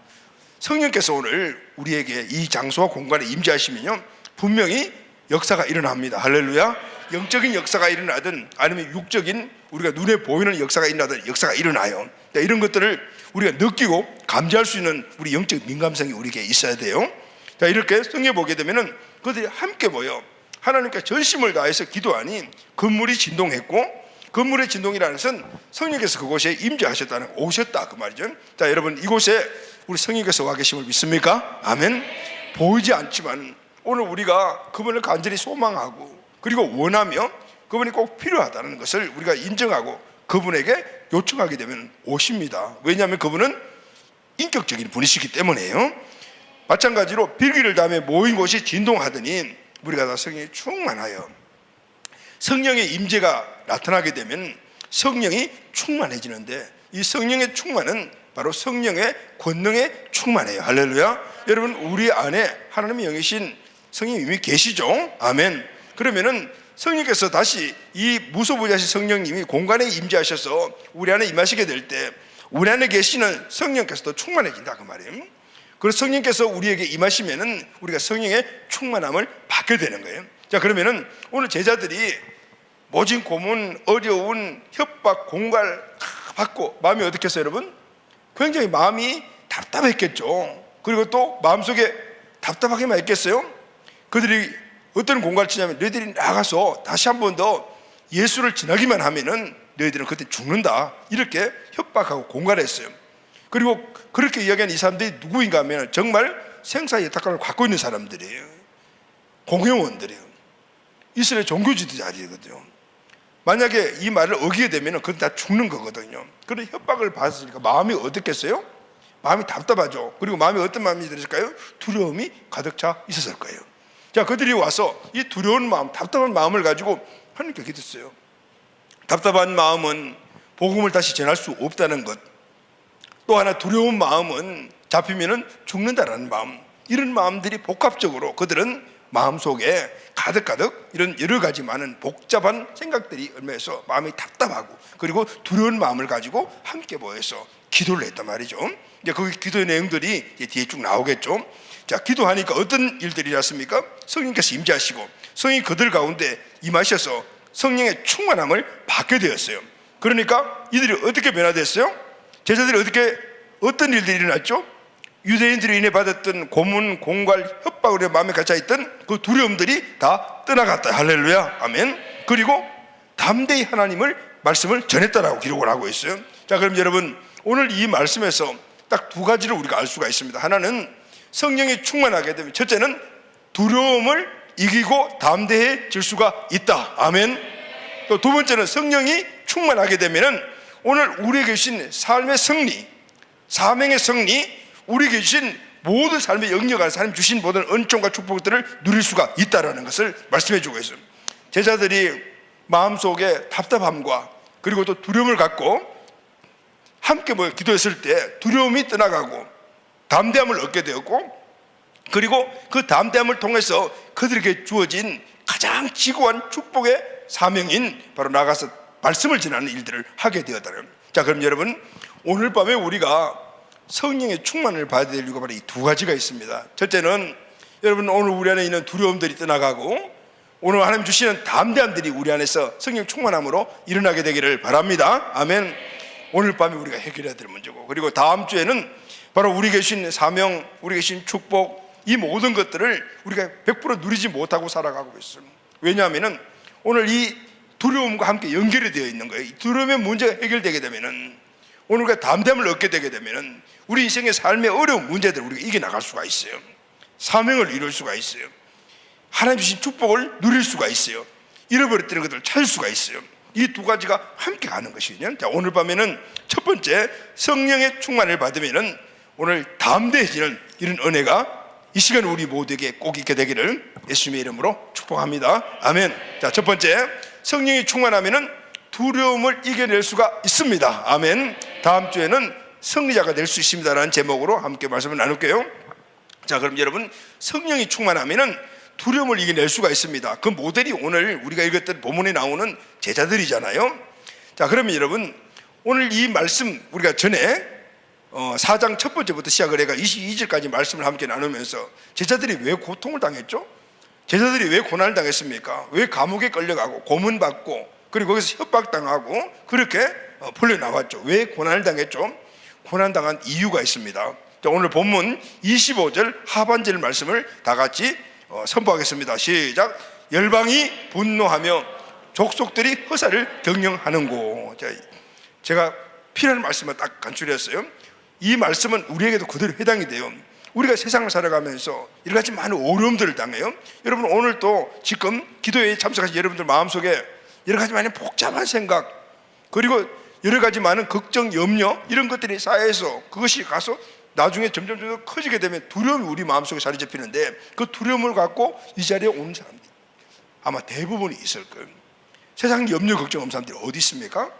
성령께서 오늘 우리에게 이 장소와 공간에 임재하시면요 분명히 역사가 일어납니다. 할렐루야. 영적인 역사가 일어나든 아니면 육적인 우리가 눈에 보이는 역사가 일어나든 역사가 일어나요. 이런 것들을 우리가 느끼고 감지할 수 있는 우리 영적 민감성이 우리에게 있어야 돼요. 자, 이렇게 성경에 보게 되면은 그들이 함께 모여 하나님께 전심을 다해서 기도하니 건물이 진동했고, 건물의 진동이라는 것은 성령께서 그곳에 임재하셨다는, 오셨다 그 말이죠. 자, 여러분, 이곳에 우리 성령께서 와 계심을 믿습니까? 아멘. 보이지 않지만 오늘 우리가 그분을 간절히 소망하고 그리고 원하며 그분이 꼭 필요하다는 것을 우리가 인정하고 그분에게 요청하게 되면 오십니다. 왜냐하면 그분은 인격적인 분이시기 때문에요. 마찬가지로 빌기를 다음에 모인 곳이 진동하더니 우리가 다 성령이 충만하여, 성령의 임재가 나타나게 되면 성령이 충만해지는데, 이 성령의 충만은 바로 성령의 권능에 충만해요. 할렐루야. 여러분, 우리 안에 하나님의 영이신 성령이 이미 계시죠. 아멘. 그러면은 성령께서 다시 이 무소부지하신 성령님이 공간에 임재하셔서 우리 안에 임하시게 될 때 우리 안에 계시는 성령께서도 충만해진다 그 말이에요. 그래서 성령께서 우리에게 임하시면은 우리가 성령의 충만함을 받게 되는 거예요. 자, 그러면은 오늘 제자들이 모진 고문, 어려운 협박, 공갈 받고 마음이 어떻겠어요, 여러분? 굉장히 마음이 답답했겠죠. 그리고 또 마음속에 답답하게만 했겠어요? 그들이 어떤 공갈을 치냐면 너희들이 나가서 다시 한 번 더 예수를 전하기만 하면은 너희들은 그때 죽는다, 이렇게 협박하고 공갈했어요. 그리고 그렇게 이야기한 이 사람들이 누구인가 하면 정말 생사의 예탁감을 갖고 있는 사람들이에요. 공회원들이에요. 이스라엘 종교 지도자들이거든요. 만약에 이 말을 어기게 되면 그건 다 죽는 거거든요. 그런 협박을 받았으니까 마음이 어떻겠어요? 마음이 답답하죠. 그리고 마음이 어떤 마음이 들었을까요? 두려움이 가득 차 있었을 거예요. 자, 그들이 와서 이 두려운 마음, 답답한 마음을 가지고 하나님께 기도했어요. 답답한 마음은 복음을 다시 전할 수 없다는 것, 또 하나 두려운 마음은 잡히면 죽는다라는 마음, 이런 마음들이 복합적으로 그들은 마음속에 가득가득 이런 여러 가지 많은 복잡한 생각들이 얽매여서 마음이 답답하고 그리고 두려운 마음을 가지고 함께 모여서 기도를 했단 말이죠. 이제 그 기도의 내용들이 이제 뒤에 쭉 나오겠죠. 자, 기도하니까 어떤 일들이 났습니까? 성령께서 임재하시고 성령이 그들 가운데 임하셔서 성령의 충만함을 받게 되었어요. 그러니까 이들이 어떻게 변화됐어요? 제자들이 어떤 일들이 일어났죠? 유대인들이 인해 받았던 고문, 공갈, 협박으로 마음에 갇혀있던 그 두려움들이 다 떠나갔다. 할렐루야, 아멘. 그리고 담대히 하나님을 말씀을 전했다라고 기록을 하고 있어요. 자, 그럼 여러분, 오늘 이 말씀에서 딱 두 가지를 우리가 알 수가 있습니다. 하나는 성령이 충만하게 되면 첫째는 두려움을 이기고 담대해질 수가 있다. 아멘. 또 두 번째는 성령이 충만하게 되면은 오늘 우리에게 주신 삶의 승리, 사명의 승리, 우리에게 주신 모든 삶의 영역 안에서 하나님 주신 모든 은총과 축복들을 누릴 수가 있다는 것을 말씀해 주고 있어요. 제자들이 마음속에 답답함과 그리고 또 두려움을 갖고 함께 모여 기도했을 때 두려움이 떠나가고 담대함을 얻게 되었고, 그리고 그 담대함을 통해서 그들에게 주어진 가장 지고한 축복의 사명인 바로 나가서 말씀을 전하는 일들을 하게 되었다는. 자, 그럼 여러분, 오늘 밤에 우리가 성령의 충만을 받아야 될 이유가 바로 이 두 가지가 있습니다. 첫째는 여러분, 오늘 우리 안에 있는 두려움들이 떠나가고 오늘 하나님 주시는 담대함들이 우리 안에서 성령 충만함으로 일어나게 되기를 바랍니다. 아멘. 오늘 밤에 우리가 해결해야 될 문제고, 그리고 다음 주에는 바로 우리에게 주신 사명, 우리에게 주신 축복, 이 모든 것들을 우리가 100% 누리지 못하고 살아가고 있습니다. 왜냐하면 오늘 이 두려움과 함께 연결이 되어 있는 거예요. 이 두려움의 문제가 해결되게 되면은, 오늘 우리가 담대함을 얻게 되게 되면은 우리 인생의 삶의 어려운 문제들을 우리가 이겨나갈 수가 있어요. 사명을 이룰 수가 있어요. 하나님 주신 축복을 누릴 수가 있어요. 잃어버렸던 것들을 찾을 수가 있어요. 이 두 가지가 함께 가는 것이거든요. 자, 오늘 밤에는 첫 번째, 성령의 충만을 받으면은 오늘 담대해지는 이런 은혜가 이 시간 우리 모두에게 꼭 있게 되기를 예수님의 이름으로 축복합니다. 아멘. 자, 첫 번째, 성령이 충만하면은 두려움을 이겨낼 수가 있습니다. 아멘. 다음 주에는 승리자가 될 수 있습니다라는 제목으로 함께 말씀을 나눌게요. 자, 그럼 여러분, 성령이 충만하면은 두려움을 이겨낼 수가 있습니다. 그 모델이 오늘 우리가 읽었던 본문에 나오는 제자들이잖아요. 자, 그러면 여러분, 오늘 이 말씀 우리가 전에 4장 첫 번째부터 시작을 해가 22절까지 말씀을 함께 나누면서 제자들이 왜 고통을 당했죠? 제자들이 왜 고난을 당했습니까? 왜 감옥에 끌려가고 고문받고 그리고 거기서 협박당하고 그렇게 풀려나왔죠? 왜 고난을 당했죠? 고난당한 이유가 있습니다. 자, 오늘 본문 25절 하반절 말씀을 다 같이 선포하겠습니다. 시작. 열방이 분노하며 족속들이 허사를 경영하는고. 제가 필요한 말씀을 딱 간추렸어요. 이 말씀은 우리에게도 그대로 해당이 돼요. 우리가 세상을 살아가면서 여러 가지 많은 어려움들을 당해요. 여러분, 오늘 또 지금 기도에 참석하신 여러분들 마음속에 여러 가지 많은 복잡한 생각, 그리고 여러 가지 많은 걱정, 염려, 이런 것들이 쌓여서 그것이 가서 나중에 점점 커지게 되면 두려움이 우리 마음속에 자리 잡히는데, 그 두려움을 갖고 이 자리에 오는 사람들이 아마 대부분이 있을 거예요. 세상 염려, 걱정 없는 사람들이 어디 있습니까?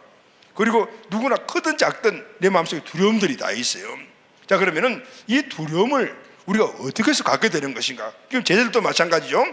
그리고 누구나 크든 작든 내 마음속에 두려움들이 다 있어요. 자, 그러면은 이 두려움을 우리가 어떻게 해서 갖게 되는 것인가? 그럼 제자들도 마찬가지죠.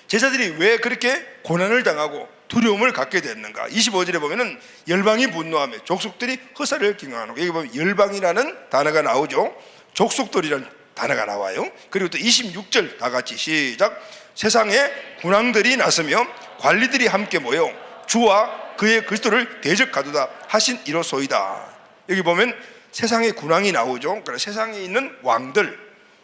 제자들이 왜 그렇게 고난을 당하고 두려움을 갖게 됐는가? 25절에 보면은 열방이 분노하며 족속들이 허사를 경영하는 거. 여기 보면 열방이라는 단어가 나오죠. 족속들이라는 단어가 나와요. 그리고 또 26절 다 같이 시작. 세상에 군왕들이 나서며 관리들이 함께 모여 주와 그의 그리스도를 대적하도다 하신 이로소이다. 여기 보면 세상에 군왕이 나오죠. 그러니까 세상에 있는 왕들,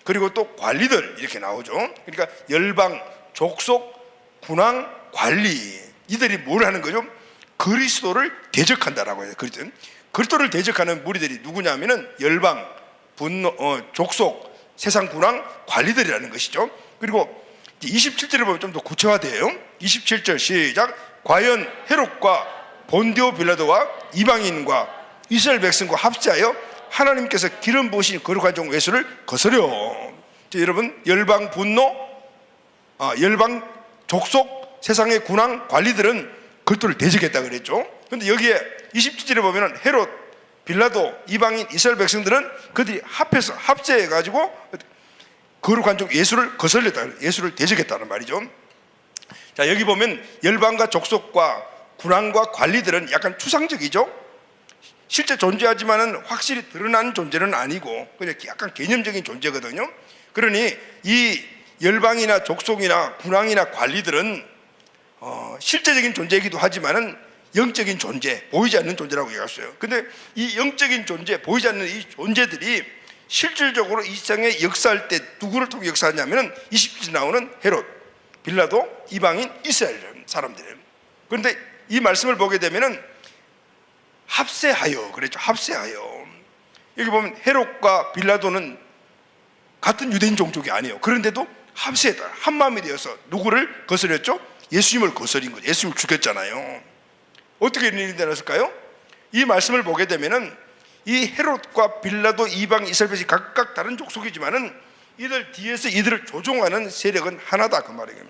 그리고 또 관리들 이렇게 나오죠. 그러니까 열방, 족속, 군왕, 관리, 이들이 뭘 하는 거죠? 그리스도를 대적한다라고 해요. 그리스도를 대적하는 무리들이 누구냐면은 열방, 분노, 족속, 세상 군왕, 관리들이라는 것이죠. 그리고 27절을 보면 좀 더 구체화돼요. 27절 시작. 과연 헤롯과 본디오 빌라도와 이방인과 이스라엘 백성과 합세하여 하나님께서 기름 부으신 거룩한 종 예수를 거스려. 여러분, 열방 분노, 열방 족속, 세상의 군왕 관리들은 그리스도를 대적했다 그랬죠. 그런데 여기에 27절에 보면 헤롯, 빌라도, 이방인, 이스라엘 백성들은 그들이 합해서 합세해가지고 거룩한 종 예수를 거슬렸다, 예수를 대적했다는 말이죠. 자, 여기 보면 열방과 족속과 군왕과 관리들은 약간 추상적이죠. 실제 존재하지만은 확실히 드러난 존재는 아니고 그냥 약간 개념적인 존재거든요. 그러니 이 열방이나 족속이나 군왕이나 관리들은 실제적인 존재이기도 하지만은 영적인 존재, 보이지 않는 존재라고 얘기했어요. 근데 이 영적인 존재, 보이지 않는 이 존재들이 실질적으로 이 세상에 역사할 때 누구를 통해 역사하냐면은 20절 나오는 헤롯, 빌라도, 이방인, 이스라엘 사람들이에요. 그런데 이 말씀을 보게 되면은 합세하여 그랬죠. 합세하여. 여기 보면 헤롯과 빌라도는 같은 유대인 종족이 아니에요. 그런데도 합세했다. 한 마음이 되어서 누구를 거스렸죠? 예수님을 거스린 거죠. 예수님을 죽였잖아요. 어떻게 이런 일이 일어났을까요? 이 말씀을 보게 되면은 이 헤롯과 빌라도, 이방, 이스라엘이 각각 다른 족속이지만은 이들 뒤에서 이들을 조종하는 세력은 하나다 그 말이에요.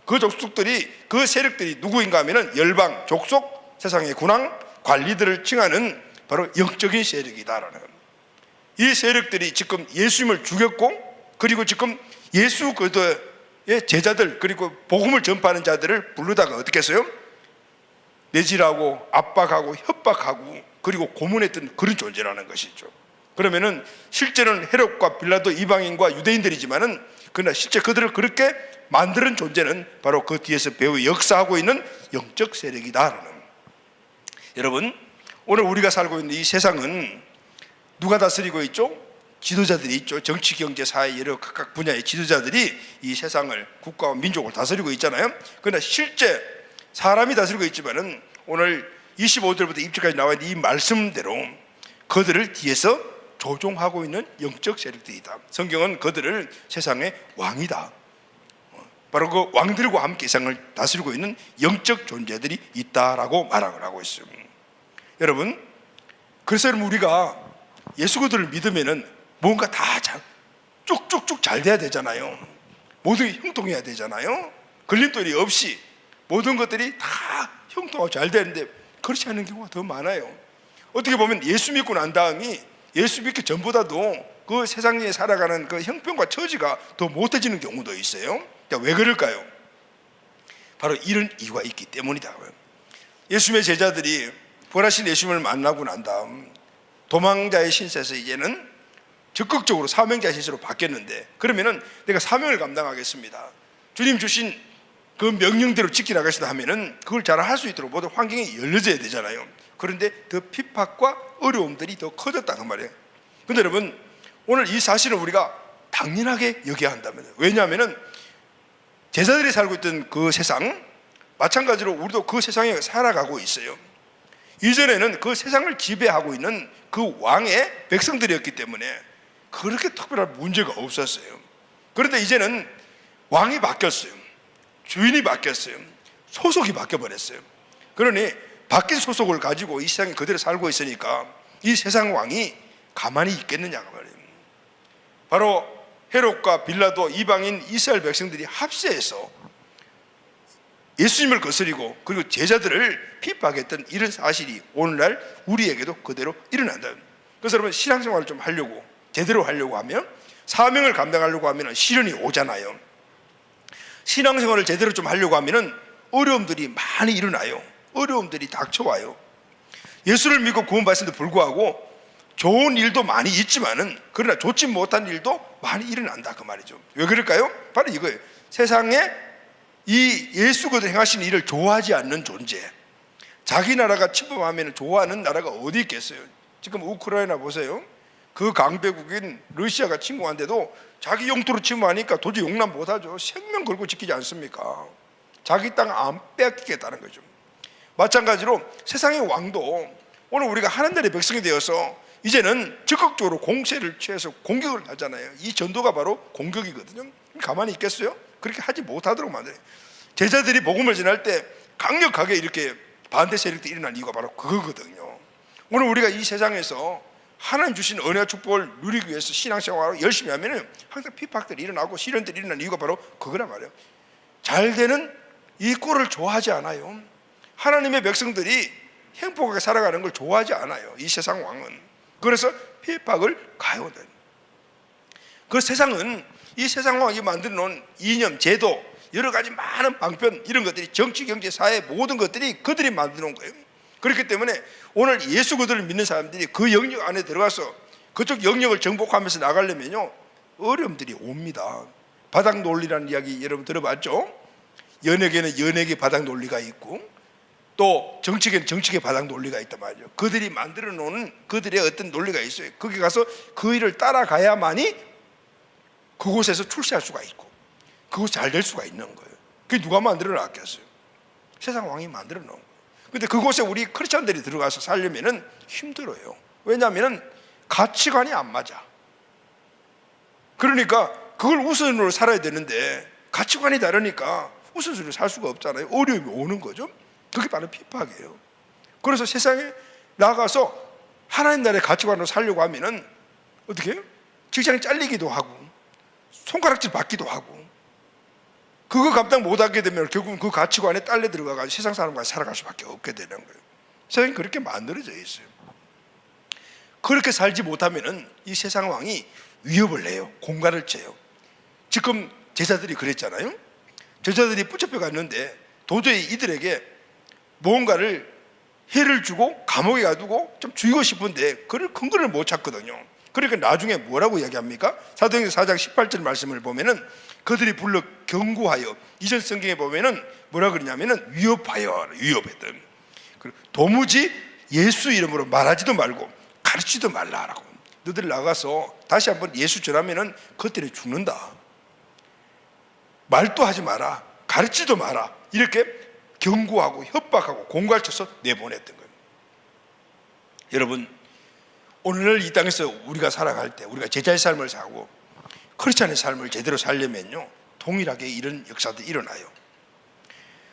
그 족속들이, 그 세력들이 누구인가 하면은 열방, 족속, 세상의 군왕, 관리들을 칭하는 바로 영적인 세력이다라는 겁니다. 이 세력들이 지금 예수님을 죽였고, 그리고 지금 예수 그의 제자들, 그리고 복음을 전파하는 자들을 부르다가 어떻게 했어요? 내질하고 압박하고 협박하고 그리고 고문했던 그런 존재라는 것이죠. 그러면은 실제는 헤롯과 빌라도, 이방인과 유대인들이지만은 그러나 실제 그들을 그렇게 만드는 존재는 바로 그 뒤에서 배우 역사하고 있는 영적 세력이다라는. 여러분, 오늘 우리가 살고 있는 이 세상은 누가 다스리고 있죠? 지도자들이 있죠. 정치, 경제, 사회 여러 각각 분야의 지도자들이 이 세상을, 국가와 민족을 다스리고 있잖아요. 그러나 실제 사람이 다스리고 있지만은 오늘 25절부터 20절까지 나와 있는 이 말씀대로 그들을 뒤에서 조종하고 있는 영적 세력들이다. 성경은 그들을 세상의 왕이다. 바로 그 왕들과 함께 세상을 다스리고 있는 영적 존재들이 있다라고 말을 하고 있습니다. 여러분, 그래서 여러분 우리가 예수 그들을 믿으면은 뭔가 다 쭉쭉쭉 잘 돼야 되잖아요. 모든 게 형통해야 되잖아요. 걸림돌이 없이 모든 것들이 다 형통하고 잘 되는데 그렇지 않은 경우가 더 많아요. 어떻게 보면 예수 믿고 난 다음이 예수 믿기 전보다도 그 세상에 살아가는 그 형편과 처지가 더 못해지는 경우도 있어요. 왜 그럴까요? 바로 이런 이유가 있기 때문이다. 예수님의 제자들이 부활하신 예수님을 만나고 난 다음 도망자의 신세에서 이제는 적극적으로 사명자의 신세로 바뀌었는데, 그러면은 내가 사명을 감당하겠습니다, 주님 주신 그 명령대로 지켜나가시다 하면은 그걸 잘 할 수 있도록 모든 환경이 열려져야 되잖아요. 그런데 더 핍박과 어려움들이 더 커졌다 그 말이에요. 근데 여러분, 오늘 이 사실을 우리가 당연하게 여겨야 한다면, 왜냐하면은 제자들이 살고 있던 그 세상, 마찬가지로 우리도 그 세상에 살아가고 있어요. 이전에는 그 세상을 지배하고 있는 그 왕의 백성들이었기 때문에 그렇게 특별한 문제가 없었어요. 그런데 이제는 왕이 바뀌었어요. 주인이 바뀌었어요. 소속이 바뀌어버렸어요. 그러니 바뀐 소속을 가지고 이 세상에 그대로 살고 있으니까 이 세상 왕이 가만히 있겠느냐 말이에요. 바로 헤롯과 빌라도, 이방인, 이스라엘 백성들이 합세해서 예수님을 거스리고 그리고 제자들을 핍박했던 이런 사실이 오늘날 우리에게도 그대로 일어난다. 그래서 여러분, 신앙생활을 좀 하려고, 제대로 하려고 하면, 사명을 감당하려고 하면 시련이 오잖아요. 신앙생활을 제대로 좀 하려고 하면 어려움들이 많이 일어나요. 어려움들이 닥쳐와요. 예수를 믿고 구원받았음에도 불구하고 좋은 일도 많이 있지만은, 그러나 좋지 못한 일도 많이 일어난다 그 말이죠. 왜 그럴까요? 바로 이거예요. 세상에 이 예수 그들 행하신 일을 좋아하지 않는 존재, 자기 나라가 침범하면 좋아하는 나라가 어디 있겠어요? 지금 우크라이나 보세요. 그 강대국인 러시아가 침공한데도 자기 영토로 침공하니까 도저히 용납 못하죠. 생명 걸고 지키지 않습니까? 자기 땅 안 뺏기겠다는 거죠. 마찬가지로 세상의 왕도 오늘 우리가 하나님 나라의 백성이 되어서 이제는 적극적으로 공세를 취해서 공격을 하잖아요. 이 전도가 바로 공격이거든요. 가만히 있겠어요? 그렇게 하지 못하도록 만들어요. 제자들이 복음을 전할 때 강력하게 이렇게 반대 세력들이 일어난 이유가 바로 그거거든요. 오늘 우리가 이 세상에서 하나님 주신 은혜와 축복을 누리기 위해서 신앙생활을 열심히 하면 항상 핍박들이 일어나고 시련들이 일어나는 이유가 바로 그거란 말이에요. 잘 되는 이 꼴을 좋아하지 않아요. 하나님의 백성들이 행복하게 살아가는 걸 좋아하지 않아요. 이 세상 왕은. 그래서 핍박을 가해온다. 그 세상은 이 세상 왕이 만들어 놓은 이념, 제도, 여러 가지 많은 방편, 이런 것들이 정치, 경제, 사회 모든 것들이 그들이 만들어 놓은 거예요. 그렇기 때문에 오늘 예수 그들을 믿는 사람들이 그 영역 안에 들어가서 그쪽 영역을 정복하면서 나가려면요 어려움들이 옵니다. 바닥 논리라는 이야기 여러분 들어봤죠? 연예계는 연예계 바닥 논리가 있고 또 정치계는 정치계 바닥 논리가 있단 말이죠. 그들이 만들어 놓은 그들의 어떤 논리가 있어요. 거기 가서 그 일을 따라가야만이 그곳에서 출세할 수가 있고 그곳이 잘 될 수가 있는 거예요. 그게 누가 만들어 놨겠어요? 세상 왕이 만들어 놓은 거예요. 근데 그곳에 우리 크리스천들이 들어가서 살려면은 힘들어요. 왜냐하면 가치관이 안 맞아. 그러니까 그걸 우선으로 살아야 되는데 가치관이 다르니까 우선순위로 살 수가 없잖아요. 어려움이 오는 거죠. 그게 바로 핍박이에요. 그래서 세상에 나가서 하나님 나라의 가치관으로 살려고 하면은 어떻게 해요? 직장에 잘리기도 하고 손가락질 받기도 하고 그거 감당 못하게 되면 결국은 그 가치관에 딸려 들어가가지고 세상 사람과 살아갈 수밖에 없게 되는 거예요. 세상이 그렇게 만들어져 있어요. 그렇게 살지 못하면은 이 세상 왕이 위협을 내요. 공갈을 쳐요. 지금 제자들이 그랬잖아요. 제자들이 붙잡혀 갔는데 도저히 이들에게 무언가를 해를 주고 감옥에 가두고 좀 죽이고 싶은데 그걸 근거를 못 찾거든요. 그러니까 나중에 뭐라고 이야기합니까? 사도행전 4장 18절 말씀을 보면은 그들이 불러 경고하여, 이전 성경에 보면은 뭐라 그러냐면은 위협했던. 도무지 예수 이름으로 말하지도 말고 가르치지도 말라라고. 너들 나가서 다시 한번 예수 전하면은 그들이 죽는다. 말도 하지 마라, 가르치지도 마라, 이렇게 경고하고 협박하고 공갈쳐서 내보냈던 거예요. 여러분, 오늘 이 땅에서 우리가 살아갈 때 우리가 제자의 삶을 사고 크리스찬의 삶을 제대로 살려면요 동일하게 이런 역사도 일어나요.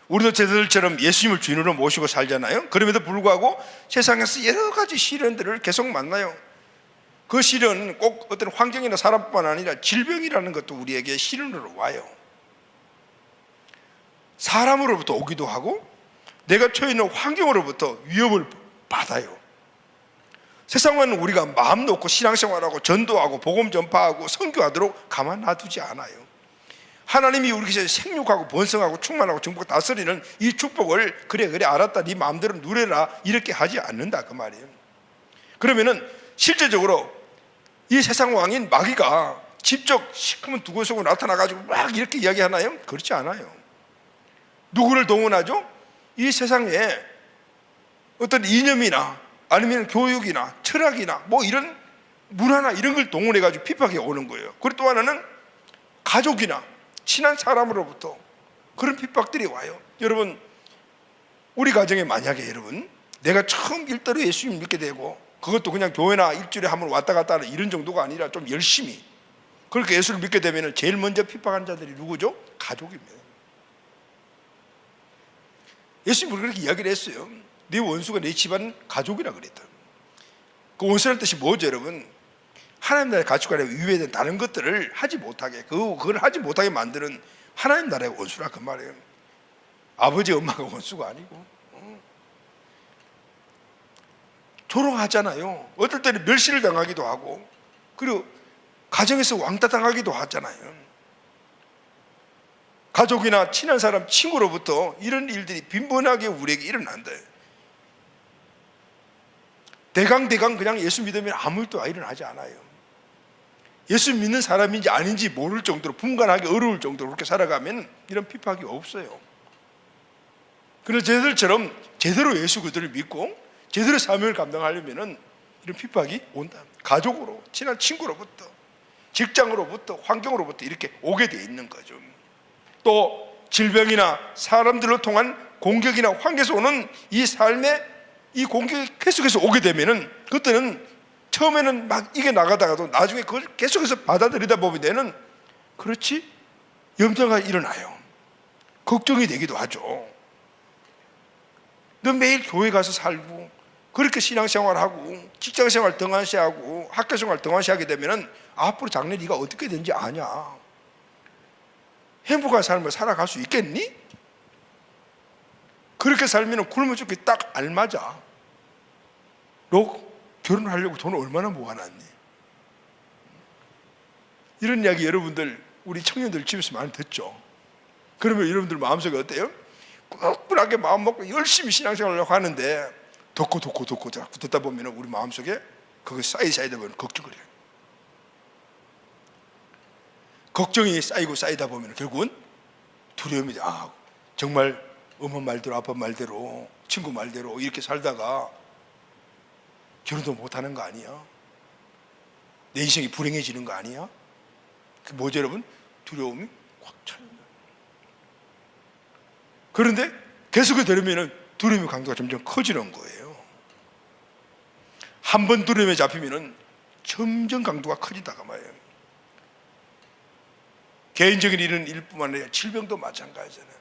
우리도 제자들처럼 예수님을 주인으로 모시고 살잖아요. 그럼에도 불구하고 세상에서 여러 가지 시련들을 계속 만나요. 그 시련은 꼭 어떤 환경이나 사람뿐만 아니라 질병이라는 것도 우리에게 시련으로 와요. 사람으로부터 오기도 하고 내가 처해 있는 환경으로부터 위협을 받아요. 세상과는 우리가 마음 놓고 신앙생활하고 전도하고 복음 전파하고 선교하도록 가만 놔두지 않아요. 하나님이 우리에게 생육하고 번성하고 충만하고 정복 다스리는 이 축복을 그래 알았다, 네 마음대로 누려라, 이렇게 하지 않는다 그 말이에요. 그러면은 실제적으로 이 세상 왕인 마귀가 직접 시커먼 두고 속으로 나타나가지고 막 이렇게 이야기하나요? 그렇지 않아요. 누구를 동원하죠? 이 세상에 어떤 이념이나 아니면 교육이나 철학이나 뭐 이런 문화나 이런 걸 동원해가지고 핍박해 오는 거예요. 그리고 또 하나는 가족이나 친한 사람으로부터 그런 핍박들이 와요. 여러분, 우리 가정에 만약에 여러분 내가 처음 일대로 예수님 믿게 되고 그것도 그냥 교회나 일주일에 한 번 왔다 갔다 하는 이런 정도가 아니라 좀 열심히 그렇게 예수를 믿게 되면 제일 먼저 핍박한 자들이 누구죠? 가족입니다. 예수님은 그렇게 이야기를 했어요. 네 원수가 네 집안 가족이라 그랬다. 그 원수라는 뜻이 뭐죠, 여러분? 하나님 나라의 가치관에 위배된 다른 것들을 하지 못하게, 그걸 하지 못하게 만드는 하나님 나라의 원수라 그 말이에요. 아버지 엄마가 원수가 아니고. 조롱하잖아요. 어떨 때는 멸시를 당하기도 하고, 그리고 가정에서 왕따 당하기도 하잖아요. 가족이나 친한 사람, 친구로부터 이런 일들이 빈번하게 우리에게 일어난다. 대강 그냥 예수 믿으면 아무 일도 일어나지 않아요. 예수 믿는 사람인지 아닌지 모를 정도로 분간하기 어려울 정도로 그렇게 살아가면 이런 핍박이 없어요. 그래서 저희들처럼 제대로 예수 그들을 믿고 제대로 사명을 감당하려면 이런 핍박이 온다. 가족으로, 친한 친구로부터, 직장으로부터, 환경으로부터 이렇게 오게 돼 있는 거죠. 또 질병이나 사람들로 통한 공격이나 환경에서 오는 이 삶의 이 공격이 계속해서 오게 되면은 그때는 처음에는 막 이겨나가다가도 나중에 그걸 계속해서 받아들이다 보면 그렇지 염려가 일어나요. 걱정이 되기도 하죠. 너 매일 교회 가서 살고 그렇게 신앙생활하고 직장생활 등한시하고 학교생활 등한시하게 되면 앞으로 장래 네가 어떻게 되는지 아냐? 행복한 삶을 살아갈 수 있겠니? 그렇게 살면 굶어 죽기 딱 알맞아. 너 결혼하려고 돈을 얼마나 모아놨니? 이런 이야기 여러분들 우리 청년들 집에서 많이 듣죠. 그러면 여러분들 마음속에 어때요? ቁ분하게 마음 먹고 열심히 신앙생활을 하는데 덮고 자꾸 듣다 보면 우리 마음속에 그거 쌓이다 보면 걱정을 해요. 걱정이 쌓이다 보면 결국은 두려움이 정말 어머 말대로 아빠 말대로 친구 말대로 이렇게 살다가 결혼도 못하는 거 아니야? 내 인생이 불행해지는 거 아니야? 그 뭐죠 여러분? 두려움이 꽉 차는 거예요. 그런데 계속해 되면 두려움의 강도가 점점 커지는 거예요. 한 번 두려움에 잡히면 점점 강도가 커지다가 말이에요. 개인적인 일뿐만 아니라 질병도 마찬가지잖아요.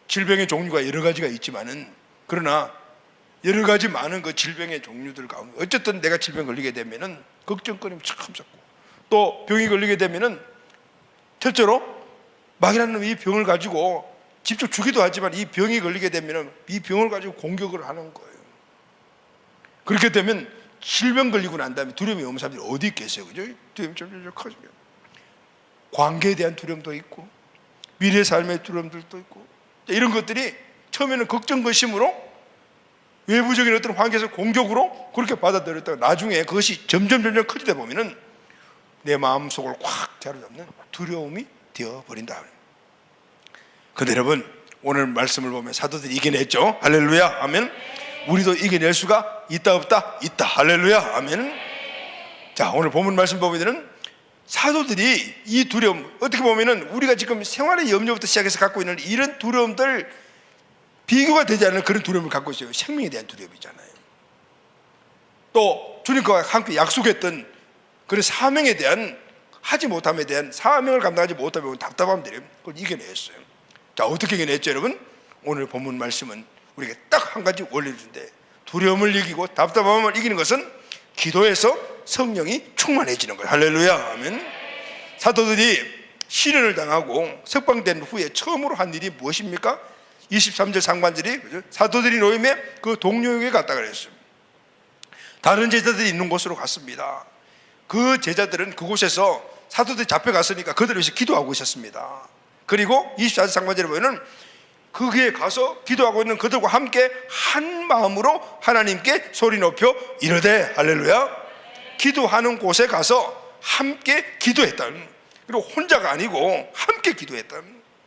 질병의 종류가 여러 가지가 있지만은 그러나 여러 가지 많은 그 질병의 종류들 가운데 어쨌든 내가 질병 걸리게 되면은 걱정거리면 참 잡고 또 병이 걸리게 되면은 실제로 마귀라는 이 병을 가지고 직접 주기도 하지만 이 병이 걸리게 되면은 이 병을 가지고 공격을 하는 거예요. 그렇게 되면 질병 걸리고 난 다음에 두려움이 없는 사람들이 어디 있겠어요, 그죠? 두려움이 점점 커져요. 관계에 대한 두려움도 있고 미래 삶의 두려움들도 있고 이런 것들이 처음에는 걱정거심으로 외부적인 어떤 환경에서 공격으로 그렇게 받아들였다가 나중에 그것이 점점 커지다 보면은 내 마음속을 확 자로잡는 두려움이 되어버린다. 근데 여러분 오늘 말씀을 보면 사도들이 이겨냈죠. 할렐루야 아멘. 우리도 이겨낼 수가 있다 없다? 있다. 할렐루야 아멘. 자 오늘 본문 말씀 보면은 사도들이 이 두려움 어떻게 보면은 우리가 지금 생활의 염려부터 시작해서 갖고 있는 이런 두려움들 비교가 되지 않는 그런 두려움을 갖고 있어요. 생명에 대한 두려움이잖아요. 또 주님과 함께 약속했던 그런 사명에 대한 하지 못함에 대한 사명을 감당하지 못하면 답답함들이 그걸 이겨냈어요. 자 어떻게 이겨냈죠 여러분? 오늘 본문 말씀은 우리에게 딱 한 가지 원리를 준대. 두려움을 이기고 답답함을 이기는 것은 기도에서 성령이 충만해지는 거예요. 할렐루야 아멘. 사도들이 시련을 당하고 석방된 후에 처음으로 한 일이 무엇입니까? 23절 상반절이 사도들이 모임에 그 동료에게 갔다 그랬어요. 다른 제자들이 있는 곳으로 갔습니다. 그 제자들은 그곳에서 사도들이 잡혀갔으니까 그들을 위해서 기도하고 있었습니다. 그리고 24절 상반절에 보면 거기에 가서 기도하고 있는 그들과 함께 한 마음으로 하나님께 소리 높여 이르되 할렐루야. 기도하는 곳에 가서 함께 기도했다. 그리고 혼자가 아니고 함께 기도했다.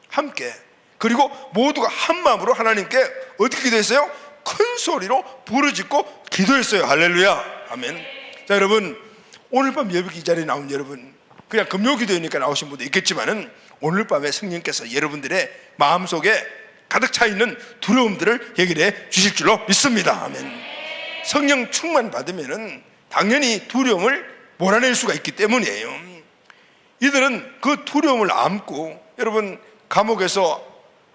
함께. 그리고 모두가 한 마음으로 하나님께 어떻게 기도했어요? 큰 소리로 부르짖고 기도했어요. 할렐루야 아멘. 자 여러분 오늘 밤 예배 이 자리에 나온 여러분 그냥 금요 기도니까 나오신 분도 있겠지만은 오늘 밤에 성령께서 여러분들의 마음속에 가득 차 있는 두려움들을 해결해 주실 줄로 믿습니다. 아멘. 성령 충만 받으면은 당연히 두려움을 몰아낼 수가 있기 때문이에요. 이들은 그 두려움을 안고 여러분 감옥에서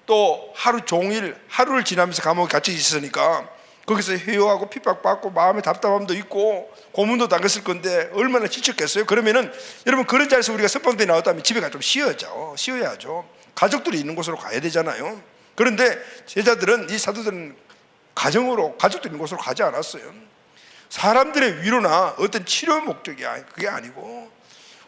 또 하루 종일 하루를 지나면서 감옥에 갇혀 있으니까 거기서 회유하고 핍박받고 마음에 답답함도 있고 고문도 당했을 건데 얼마나 지쳤겠어요. 그러면은 여러분 그런 자리에서 우리가 석방돼 나왔다면 집에 가 좀 쉬어야죠. 가족들이 있는 곳으로 가야 되잖아요. 그런데 제자들은 이 사도들은 가족들이 있는 곳으로 가지 않았어요. 사람들의 위로나 어떤 치료 목적이 그게 아니고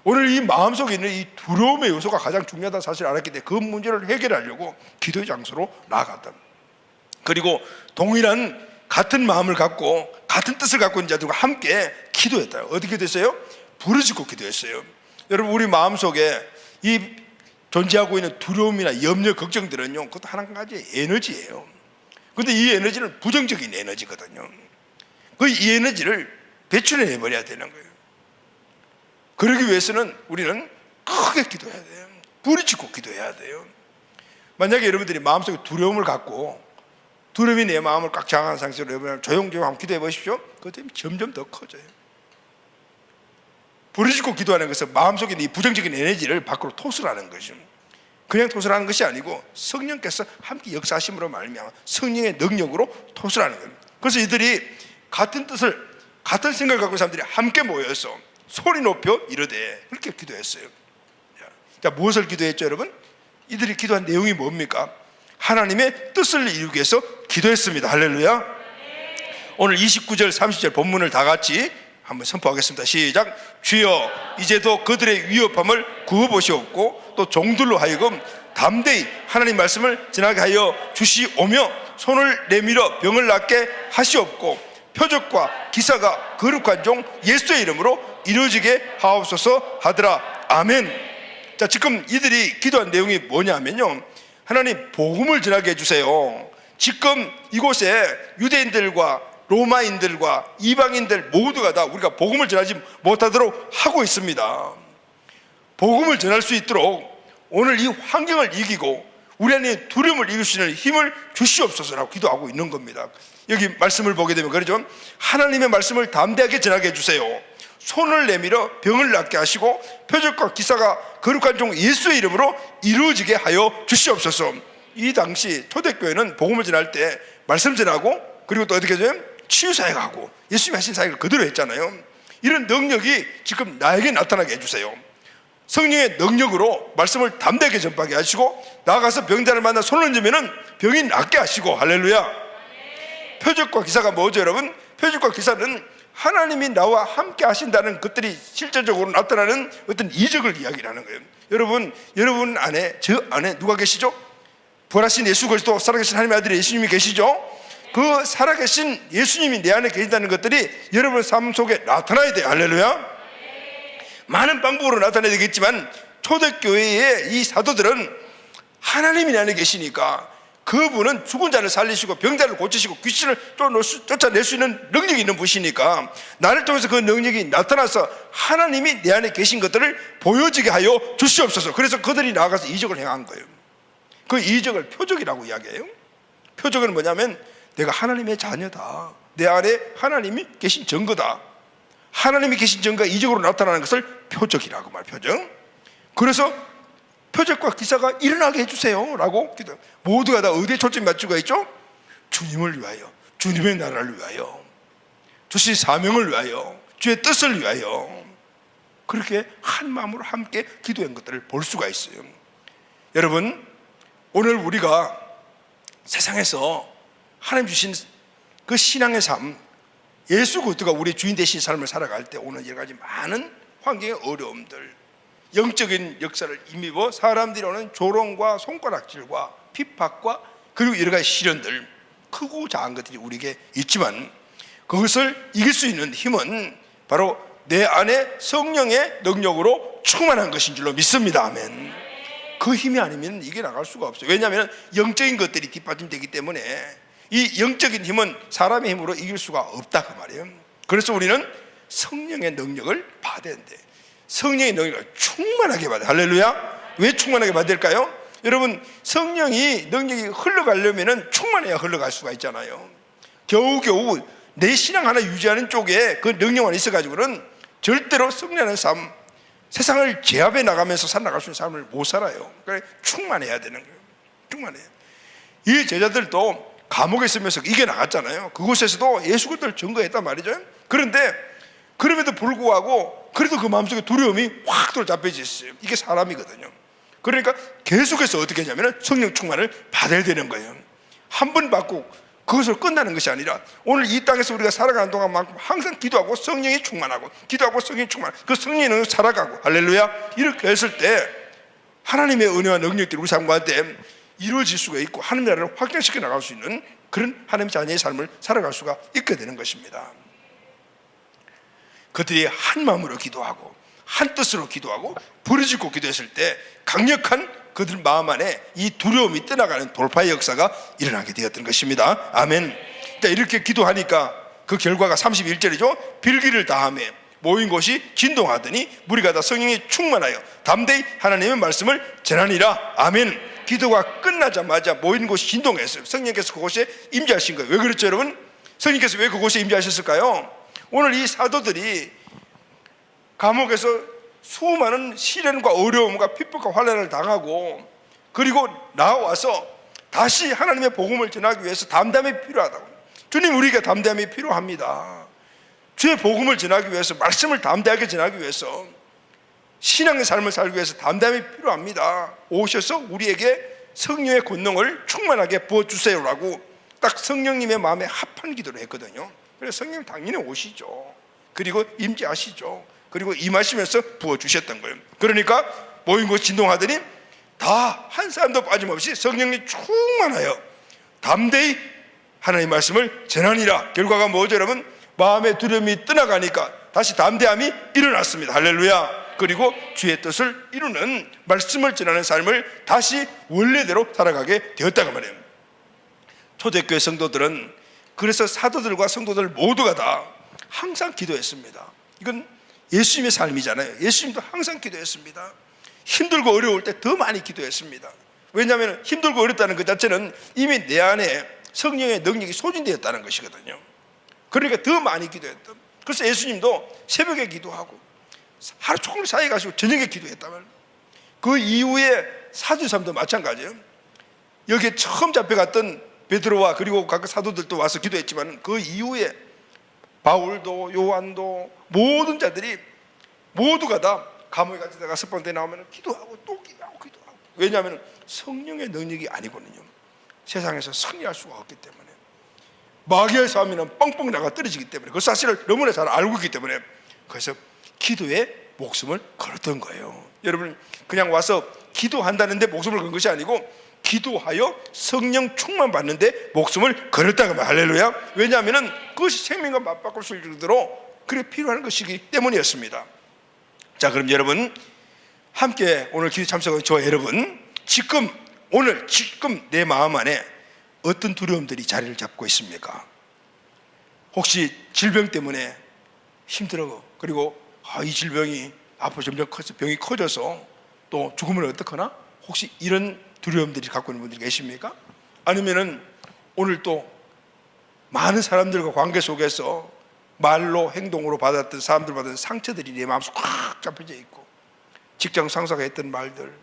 오늘 이 마음속에 있는 이 두려움의 요소가 가장 중요하다는 사실을 알았기 때문에 그 문제를 해결하려고 기도의 장소로 나아갔다. 그리고 동일한 같은 마음을 갖고 같은 뜻을 갖고 있는 자들과 함께 기도했다. 어떻게 됐어요? 부르짖고 기도했어요. 여러분 우리 마음속에 이 존재하고 있는 두려움이나 염려, 걱정들은요 그것도 한 가지의 에너지예요. 그런데 이 에너지는 부정적인 에너지거든요. 이 에너지를 배출해내버려야 되는 거예요. 그러기 위해서는 우리는 크게 기도해야 돼요. 부르짖고 기도해야 돼요. 만약에 여러분들이 마음속에 두려움을 갖고 두려움이 내 마음을 꽉 장악한 상태로 여러분 조용조용 한번 기도해 보십시오. 그것 점점 더 커져요. 부르짖고 기도하는 것은 마음속에 이 부정적인 에너지를 밖으로 토설하는 것이죠. 그냥 토설하는 것이 아니고 성령께서 함께 역사하심으로 말미암아 성령의 능력으로 토설하는 거예요. 그래서 이들이 같은 뜻을, 같은 생각을 갖고 있는 사람들이 함께 모여서 소리 높여 이르되 그렇게 기도했어요. 자, 무엇을 기도했죠, 여러분? 이들이 기도한 내용이 뭡니까? 하나님의 뜻을 이루기 위해서 기도했습니다. 할렐루야. 오늘 29절 30절 본문을 다 같이 한번 선포하겠습니다. 시작. 주여 이제도 그들의 위협함을 구워보시옵고 또 종들로 하여금 담대히 하나님 말씀을 전하게 하여 주시오며 손을 내밀어 병을 낫게 하시옵고 표적과 기사가 거룩한 종 예수의 이름으로 이루어지게 하옵소서 하더라. 아멘. 자, 지금 이들이 기도한 내용이 뭐냐면요, 하나님 복음을 전하게 해주세요. 지금 이곳에 유대인들과 로마인들과 이방인들 모두가 다 우리가 복음을 전하지 못하도록 하고 있습니다. 복음을 전할 수 있도록 오늘 이 환경을 이기고 우리 안에 두려움을 이길 수 있는 힘을 주시옵소서라고 기도하고 있는 겁니다. 여기 말씀을 보게 되면 그러죠. 하나님의 말씀을 담대하게 전하게 해주세요. 손을 내밀어 병을 낫게 하시고 표적과 기사가 거룩한 종 예수의 이름으로 이루어지게 하여 주시옵소서. 이 당시 초대교회는 복음을 전할 때 말씀 전하고 그리고 또 어떻게 해요? 치유사역을 하고 예수님이 하신 사역을 그대로 했잖아요. 이런 능력이 지금 나에게 나타나게 해주세요. 성령의 능력으로 말씀을 담대하게 전파하게 하시고 나아가서 병자를 만나 손을 얹으면 병이 낫게 하시고. 할렐루야. 표적과 기사가 뭐죠, 여러분? 표적과 기사는 하나님이 나와 함께 하신다는 것들이 실질적으로 나타나는 어떤 이적을 이야기하는 거예요. 여러분 안에, 저 안에 누가 계시죠? 부활하신 예수 그리스도, 살아계신 하나님의 아들 예수님이 계시죠? 그 살아계신 예수님이 내 안에 계신다는 것들이 여러분 삶 속에 나타나야 돼요. 할렐루야. 많은 방법으로 나타나야 되겠지만 초대교회의 이 사도들은 하나님이 내 안에 계시니까 그분은 죽은 자를 살리시고 병자를 고치시고 귀신을 쫓아낼 수 있는 능력이 있는 분이시니까 나를 통해서 그 능력이 나타나서 하나님이 내 안에 계신 것들을 보여지게 하여 주시옵소서. 그래서 그들이 나아가서 이적을 행한 거예요. 그 이적을 표적이라고 이야기해요. 표적은 뭐냐면 내가 하나님의 자녀다, 내 안에 하나님이 계신 증거다, 하나님이 계신 증거가 이적으로 나타나는 것을 표적이라고 말. 표적. 그래서 표적과 기사가 일어나게 해주세요 라고 기도. 모두가 다 어디에 초점 맞추고 있죠? 주님을 위하여, 주님의 나라를 위하여, 주신 사명을 위하여, 주의 뜻을 위하여, 그렇게 한 마음으로 함께 기도한 것들을 볼 수가 있어요. 여러분, 오늘 우리가 세상에서 하나님 주신 그 신앙의 삶, 예수 그리스도가 우리 주인 되신 삶을 살아갈 때 오는 여러 가지 많은 환경의 어려움들, 영적인 역사를 힘입어 사람들이 오는 조롱과 손가락질과 핍박과 그리고 여러 가지 시련들, 크고 작은 것들이 우리에게 있지만 그것을 이길 수 있는 힘은 바로 내 안에 성령의 능력으로 충만한 것인 줄로 믿습니다. 아멘. 그 힘이 아니면 이게 나갈 수가 없어요. 왜냐하면 영적인 것들이 뒷받침되기 때문에 이 영적인 힘은 사람의 힘으로 이길 수가 없다 그 말이에요. 그래서 우리는 성령의 능력을 받아야 돼. 성령의 능력을 충만하게 받아요. 할렐루야. 왜 충만하게 받을까요? 여러분, 성령이 능력이 흘러가려면 충만해야 흘러갈 수가 있잖아요. 겨우겨우 내 신앙 하나 유지하는 쪽에 그 능력만 있어가지고는 절대로 승리하는 삶, 세상을 제압해 나가면서 살아나갈 수 있는 삶을 못 살아요. 그러니까 충만해야 되는 거예요. 충만해요. 이 제자들도 감옥에 있으면서 이겨나갔잖아요. 그곳에서도 예수 그리스도를 증거했단 말이죠. 그런데 그럼에도 불구하고 그래도 그 마음속에 두려움이 확 들어잡혀져 있어요. 이게 사람이거든요. 그러니까 계속해서 어떻게 하냐면 성령 충만을 받아야 되는 거예요. 한 번 받고 그것으로 끝나는 것이 아니라 오늘 이 땅에서 우리가 살아가는 동안만큼 항상 기도하고 성령이 충만하고 기도하고 성령이 충만하고 그 성령은 살아가고. 할렐루야. 이렇게 했을 때 하나님의 은혜와 능력들이 우리 삶 가운데 이루어질 수가 있고 하나님의 나라를 확장시켜 나갈 수 있는 그런 하나님의 자녀의 삶을 살아갈 수가 있게 되는 것입니다. 그들이 한 마음으로 기도하고 한 뜻으로 기도하고 부르짖고 기도했을 때 강력한 그들 마음 안에 이 두려움이 떠나가는 돌파의 역사가 일어나게 되었던 것입니다. 아멘. 이렇게 기도하니까 그 결과가 31절이죠. 빌기를 다하며 모인 곳이 진동하더니 무리가 다 성령이 충만하여 담대히 하나님의 말씀을 전하니라. 아멘. 기도가 끝나자마자 모인 곳이 진동했어요. 성령께서 그곳에 임재하신 거예요. 왜 그렇죠, 여러분? 성령께서 왜 그곳에 임재하셨을까요? 오늘 이 사도들이 감옥에서 수많은 시련과 어려움과 핍박과 환난을 당하고 그리고 나와서 다시 하나님의 복음을 전하기 위해서 담대함이 필요하다고. 주님, 우리가 담대함이 필요합니다. 주의 복음을 전하기 위해서, 말씀을 담대하게 전하기 위해서, 신앙의 삶을 살기 위해서 담대함이 필요합니다. 오셔서 우리에게 성령의 권능을 충만하게 부어주세요라고 딱 성령님의 마음에 합한 기도를 했거든요. 그래서 성령님 당연히 오시죠. 그리고 임재하시죠. 그리고 임하시면서 부어주셨던 거예요. 그러니까 모인 곳 진동하더니 다 한 사람도 빠짐없이 성령이 충만하여 담대히 하나님의 말씀을 전하니라. 결과가 뭐죠, 여러분? 마음의 두려움이 떠나가니까 다시 담대함이 일어났습니다. 할렐루야. 그리고 주의 뜻을 이루는 말씀을 전하는 삶을 다시 원래대로 살아가게 되었다고 말해요. 초대교회 성도들은 그래서 사도들과 성도들 모두가 다 항상 기도했습니다. 이건 예수님의 삶이잖아요. 예수님도 항상 기도했습니다. 힘들고 어려울 때 더 많이 기도했습니다. 왜냐하면 힘들고 어렵다는 것 자체는 이미 내 안에 성령의 능력이 소진되었다는 것이거든요. 그러니까 더 많이 기도했던. 그래서 예수님도 새벽에 기도하고 하루 종일 사회 가시고 저녁에 기도했다면, 그 이후에 사두사람도 마찬가지예요. 여기에 처음 잡혀갔던 베드로와 그리고 각 사도들도 와서 기도했지만 그 이후에 바울도 요한도 모든 자들이 모두가 다 감옥에 갇히다가 석방돼 나오면 기도하고 또 기도하고 기도하고. 왜냐하면 성령의 능력이 아니거든요. 세상에서 승리할 수가 없기 때문에, 마귀의 싸움에는 뻥뻥 나가 떨어지기 때문에, 그 사실을 너무나 잘 알고 있기 때문에, 그래서 기도에 목숨을 걸었던 거예요. 여러분, 그냥 와서 기도한다는데 목숨을 건 것이 아니고 기도하여 성령 충만 받는데 목숨을 걸었다고 말해요. 할렐루야. 왜냐하면 그것이 생명과 맞바꿀 수 있도록 그래 필요한 것이기 때문이었습니다. 자, 그럼 여러분 함께 오늘 기도 참석한 저 여러분, 지금 내 마음 안에 어떤 두려움들이 자리를 잡고 있습니까? 혹시 질병 때문에 힘들어, 그리고 이 질병이 앞으로 점점 커서 병이 커져서 또 죽으면 어떡하나? 혹시 이런 두려움들이 갖고 있는 분들이 계십니까? 아니면은 오늘 또 많은 사람들과 관계 속에서 말로 행동으로 받았던 사람들 받은 상처들이 내 마음속에 꽉 잡혀져 있고, 직장 상사가 했던 말들,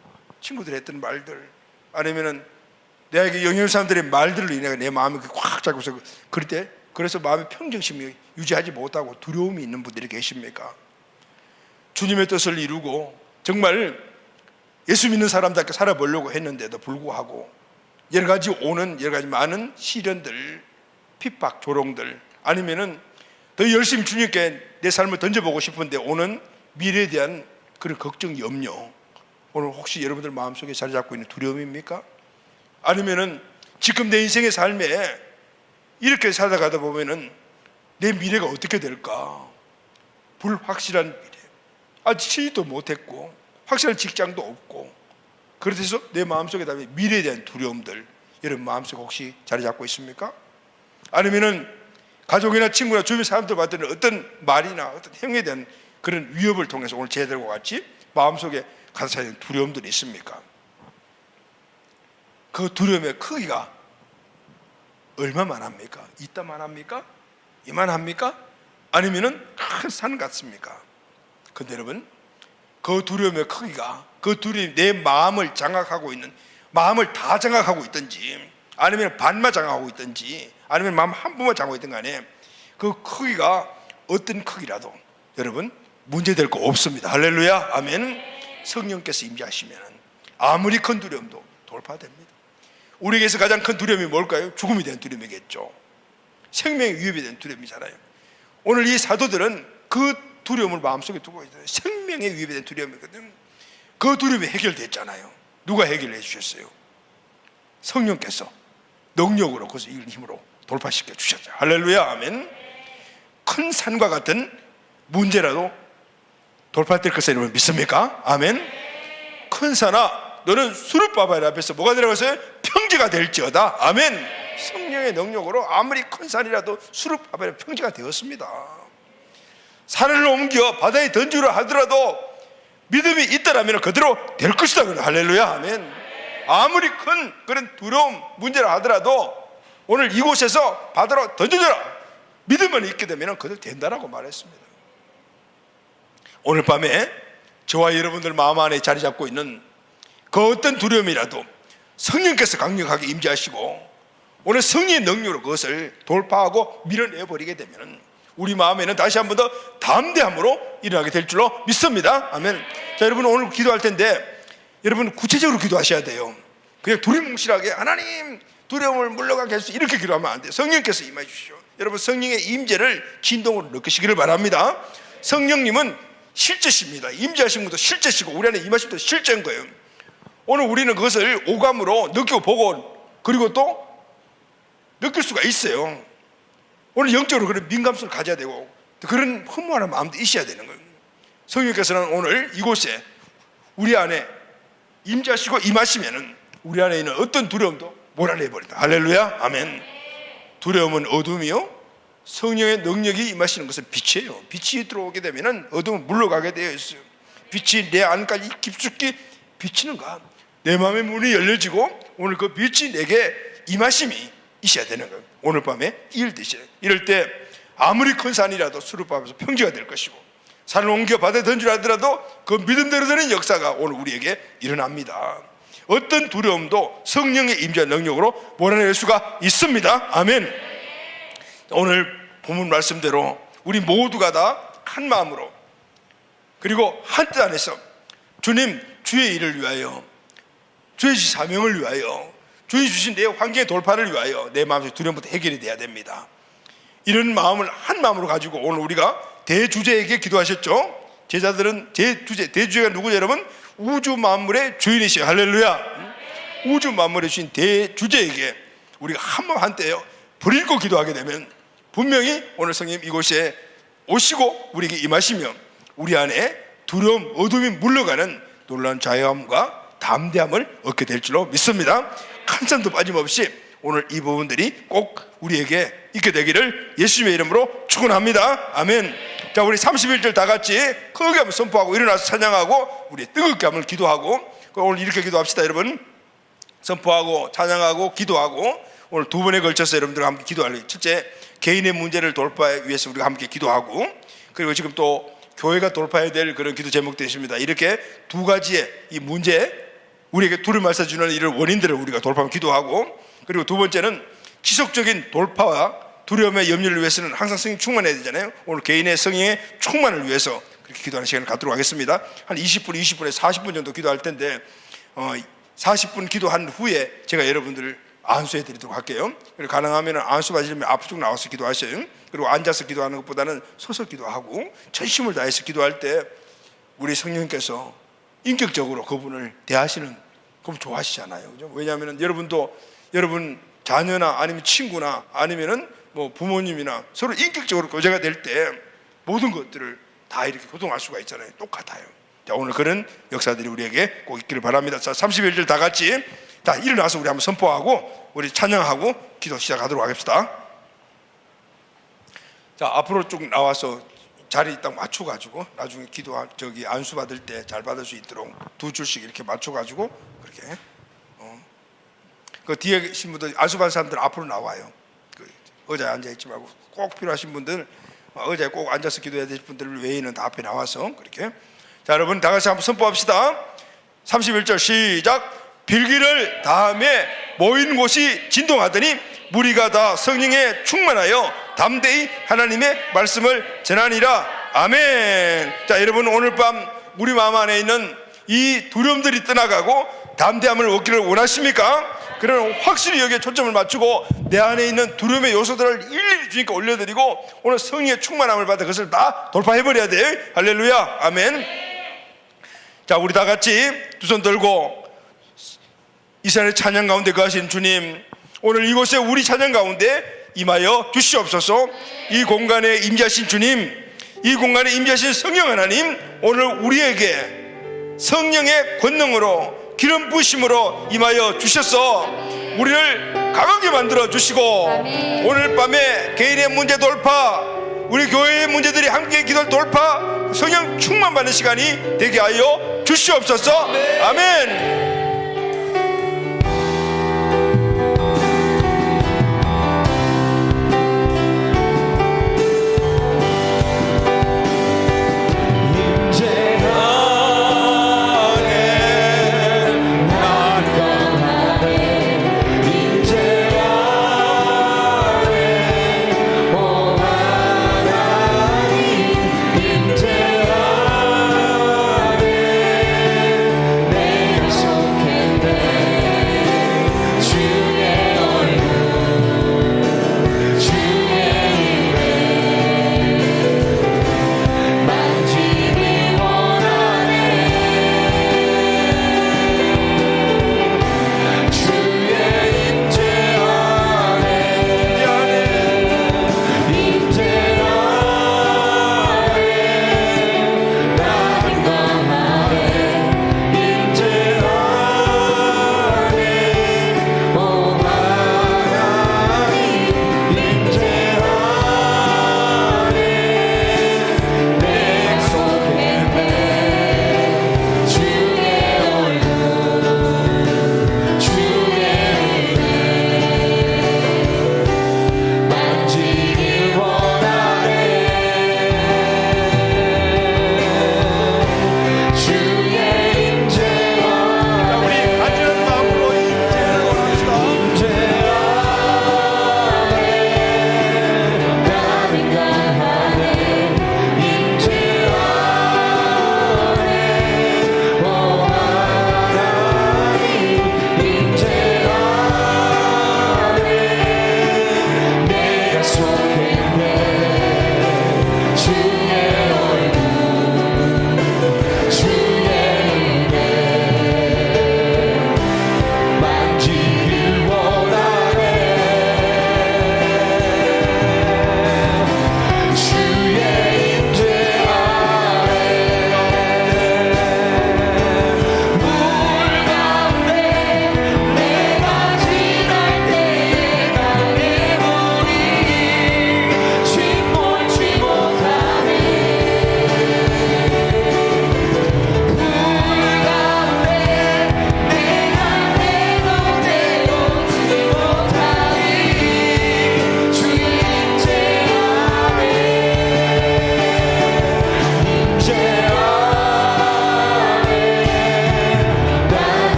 친구들이 했던 말들, 아니면은 내게 영향을 사람들의 말들로 인해 내 마음이 꽉 잡고서 그럴 때, 그래서 마음의 평정심이 유지하지 못하고 두려움이 있는 분들이 계십니까? 주님의 뜻을 이루고 정말 예수 믿는 사람답게 살아보려고 했는데도 불구하고 여러 가지 많은 시련들, 핍박, 조롱들, 아니면은 더 열심히 주님께 내 삶을 던져보고 싶은데 오는 미래에 대한 그런 걱정, 염려, 오늘 혹시 여러분들 마음속에 자리 잡고 있는 두려움입니까? 아니면은 지금 내 인생의 삶에 이렇게 살아가다 보면은 내 미래가 어떻게 될까? 불확실한 미래, 아직 취직도 못했고 확실한 직장도 없고, 그래서 내 마음속에 미래에 대한 두려움들, 여러분 마음속에 혹시 자리 잡고 있습니까? 아니면은 가족이나 친구나 주변 사람들 받는 어떤 말이나 어떤 행위에 대한 그런 위협을 통해서 오늘 제들과 같이 마음속에 가득 차 있는 두려움들이 있습니까? 그 두려움의 크기가 얼마만합니까? 이따만합니까? 이만합니까? 아니면은 큰 산 같습니까? 근데 여러분, 그 두려움의 크기가, 그 두려움이 내 마음을 장악하고 있는, 마음을 다 장악하고 있든지 아니면 반만 장악하고 있든지 아니면 마음 한 부분만 장악하고 있든 간에 그 크기가 어떤 크기라도 여러분 문제될 거 없습니다. 할렐루야. 아멘. 성령께서 임재하시면 아무리 큰 두려움도 돌파됩니다. 우리에게서 가장 큰 두려움이 뭘까요? 죽음에 대한 두려움이겠죠. 생명의 위협에 대한 두려움이잖아요. 오늘 이 사도들은 그 두려움을 마음속에 두고 있어요. 생명의 위협에 대한 두려움이거든요. 그 두려움이 해결됐잖아요. 누가 해결해 주셨어요? 성령께서 능력으로, 그것을 이길 힘으로 돌파시켜 주셨죠. 할렐루야. 아멘. 큰 산과 같은 문제라도 돌파될 것을 여러분 믿습니까? 아멘. 큰 산아, 너는 수르바벨 앞에서 뭐가 들어가서요? 평지가 될지어다. 아멘. 성령의 능력으로 아무리 큰 산이라도 수르바벨의 평지가 되었습니다. 산을 옮겨 바다에 던지려 하더라도 믿음이 있다라면 그대로 될 것이다. 할렐루야. 아멘. 아무리 큰 그런 두려움 문제라 하더라도 오늘 이곳에서 바다로 던져져라, 믿음만 있게 되면 그대로 된다라고 말했습니다. 오늘 밤에 저와 여러분들 마음 안에 자리 잡고 있는 그 어떤 두려움이라도 성령께서 강력하게 임재하시고 오늘 성령의 능력으로 그것을 돌파하고 밀어내버리게 되면 우리 마음에는 다시 한 번 더 담대함으로 일어나게 될 줄로 믿습니다. 아멘. 자, 여러분 오늘 기도할 텐데 여러분 구체적으로 기도하셔야 돼요. 그냥 두리뭉실하게 하나님 두려움을 물러가게 해주시오 이렇게 기도하면 안 돼요. 성령께서 임해 주시오. 여러분 성령의 임재를 진동으로 느끼시기를 바랍니다. 성령님은 실제십니다. 임재하신 분도 실제시고 우리 안에 임하신 분도 실제인 거예요. 오늘 우리는 그것을 오감으로 느끼고 보고 그리고 또 느낄 수가 있어요. 오늘 영적으로 그런 민감성을 가져야 되고 그런 허무한 마음도 있어야 되는 거예요. 성령께서는 오늘 이곳에 우리 안에 임재하시고 임하시면은 우리 안에 있는 어떤 두려움도 몰아내버린다. 할렐루야. 아멘. 두려움은 어둠이요 성령의 능력이 임하시는 것은 빛이에요. 빛이 들어오게 되면은 어둠은 물러가게 되어 있어요. 빛이 내 안까지 깊숙이 비치는가, 내 마음의 문이 열려지고 오늘 그 빛이 내게 임하심이 있어야 되는 거예요. 오늘 밤에 이을 이럴 때 아무리 큰 산이라도 수르밥에서 평지가 될 것이고 산을 옮겨 바다에 던지라 하더라도 그 믿음대로 되는 역사가 오늘 우리에게 일어납니다. 어떤 두려움도 성령의 임재 능력으로 몰아낼 수가 있습니다. 아멘. 오늘 본문 말씀대로 우리 모두가 다 한 마음으로 그리고 한 뜻 안에서 주님 주의 일을 위하여 주의 사명을 위하여 주님 주신 내 환경의 돌파를 위하여 내 마음속 두려움부터 해결이 돼야 됩니다. 이런 마음을 한 마음으로 가지고 오늘 우리가 대주제에게 기도하셨죠. 제자들은 대주제가 누구냐 여러분? 우주 만물의 주인이시여. 할렐루야. 우주 만물의 주인 대주제에게 우리가 한 마음 한때요 불 읽고 기도하게 되면 분명히 오늘 성령 이곳에 오시고 우리에게 임하시며 우리 안에 두려움 어둠이 물러가는 놀라운 자유함과 담대함을 얻게 될 줄로 믿습니다. 한 쌈도 빠짐없이 오늘 이 부분들이 꼭 우리에게 있게 되기를 예수님의 이름으로 축원합니다. 아멘. 자, 우리 31절 다 같이 크게 한번 선포하고 일어나서 찬양하고 우리 뜨겁게 한번 기도하고 오늘 이렇게 기도합시다. 여러분 선포하고 찬양하고 기도하고 오늘 두 번에 걸쳐서 여러분들과 함께 기도할래요. 첫째 개인의 문제를 돌파하기 위해서 우리가 함께 기도하고 그리고 지금 또 교회가 돌파해야 될 그런 기도 제목도 있습니다. 이렇게 두 가지의 이 문제 우리에게 두려움 말씀주는 이런 원인들을 우리가 돌파하면 기도하고 그리고 두 번째는 지속적인 돌파와 두려움의 염려를 위해서는 항상 성령 충만해야 되잖아요. 오늘 개인의 성령의 충만을 위해서 그렇게 기도하는 시간을 갖도록 하겠습니다. 한 20분에서 40분 정도 기도할 텐데 40분 기도한 후에 제가 여러분들을 안수해 드리도록 할게요. 그리고 가능하면 안수 받으시면 앞쪽 나와서 기도하셔요. 그리고 앉아서 기도하는 것보다는 서서 기도하고 전심을 다해서 기도할 때 우리 성령께서 인격적으로 그분을 대하시는 그분 좋아하시잖아요. 그죠? 왜냐하면 여러분도 여러분 자녀나 아니면 친구나 아니면은 뭐 부모님이나 서로 인격적으로 교제가 될 때 모든 것들을 다 이렇게 교통할 수가 있잖아요. 똑같아요. 자, 오늘 그런 역사들이 우리에게 꼭 있기를 바랍니다. 자, 31절 다 같이 자 일어나서 우리 한번 선포하고 우리 찬양하고 기도 시작하도록 하겠습니다. 자, 앞으로 쭉 나와서 자리 딱 맞춰가지고 나중에 기도 안수 받을 때 잘 받을 수 있도록 두 줄씩 이렇게 맞춰가지고 그렇게 그 뒤에 계신 분들 안수 받은 사람들 앞으로 나와요. 그 의자에 앉아 있지 말고 꼭 필요하신 분들 의자에 꼭 앉아서 기도해야 될 분들 외에는 다 앞에 나와서 그렇게. 자, 여러분 다 같이 한번 선포합시다. 31절 시작. 빌기를 다음에 모인 곳이 진동하더니 무리가 다 성령에 충만하여 담대히 하나님의 말씀을 전하니라. 아멘. 자, 여러분 오늘 밤 우리 마음 안에 있는 이 두려움들이 떠나가고 담대함을 얻기를 원하십니까? 그러면 확실히 여기에 초점을 맞추고 내 안에 있는 두려움의 요소들을 일일이 주님께 올려드리고 오늘 성령의 충만함을 받아 그것을 다 돌파해버려야 돼. 할렐루야. 아멘. 자, 우리 다 같이 두 손 들고 이스라엘의 찬양 가운데 거하신 주님, 오늘 이곳에 우리 찬양 가운데 임하여 주시옵소서. 이 공간에 임재하신 주님, 이 공간에 임재하신 성령 하나님, 오늘 우리에게 성령의 권능으로 기름 부으심으로 임하여 주셔서 우리를 강하게 만들어 주시고 아멘. 오늘 밤에 개인의 문제 돌파, 우리 교회의 문제들이 함께 기도 돌파, 성령 충만 받는 시간이 되게 하여 주시옵소서. 아멘.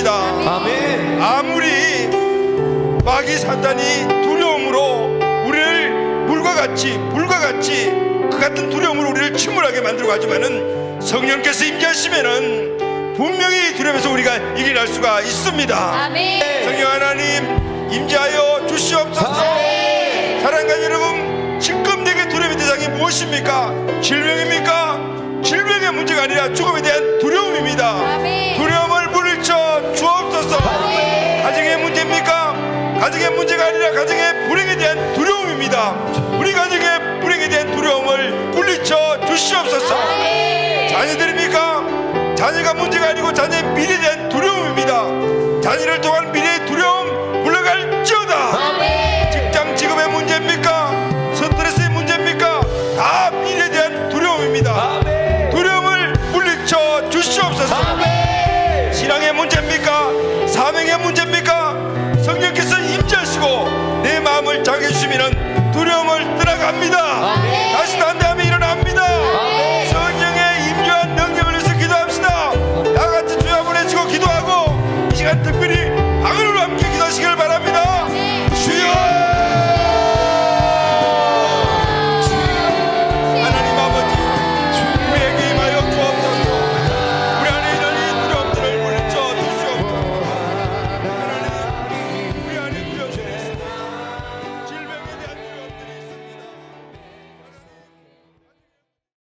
있습니다. 아멘. 아무리 마귀 사탄이 두려움으로 우리를 물과 같이 불과 같이 그 같은 두려움으로 우리를 침울하게 만들고 하지만은 성령께서 임재하시면은 분명히 두려움에서 우리가 이겨낼 수가 있습니다. 아멘. 성령 하나님 임재하여 주시옵소서. 사랑하는 여러분, 지금 내게 두려움의 대상이 무엇입니까? 질병입니까? 질병의 문제가 아니라 죽음에 대한 두려움입니다. 아멘. 두려움을 물리쳐 주옵소서. 가정의 문제입니까? 가정의 문제가 아니라 가정의 불행에 대한 두려움입니다. 우리 가정의 불행에 대한 두려움을 물리쳐 주시옵소서. 자녀들입니까? 자녀가 문제가 아니고 자녀의 미래에 대한 두려움입니다. 자녀를 통한 미래의 두려움 물러갈지어다. 직장 직업의 문제입니까? 스트레스의 문제입니까? 다 미래에 대한 두려움입니다. 두려움을 물리쳐 주시옵소서. 신앙의 문제입니까? 사명의 문제입니까? 성령께서 임재하시고 내 마음을 장해 주시면 두려움을 떠나갑니다.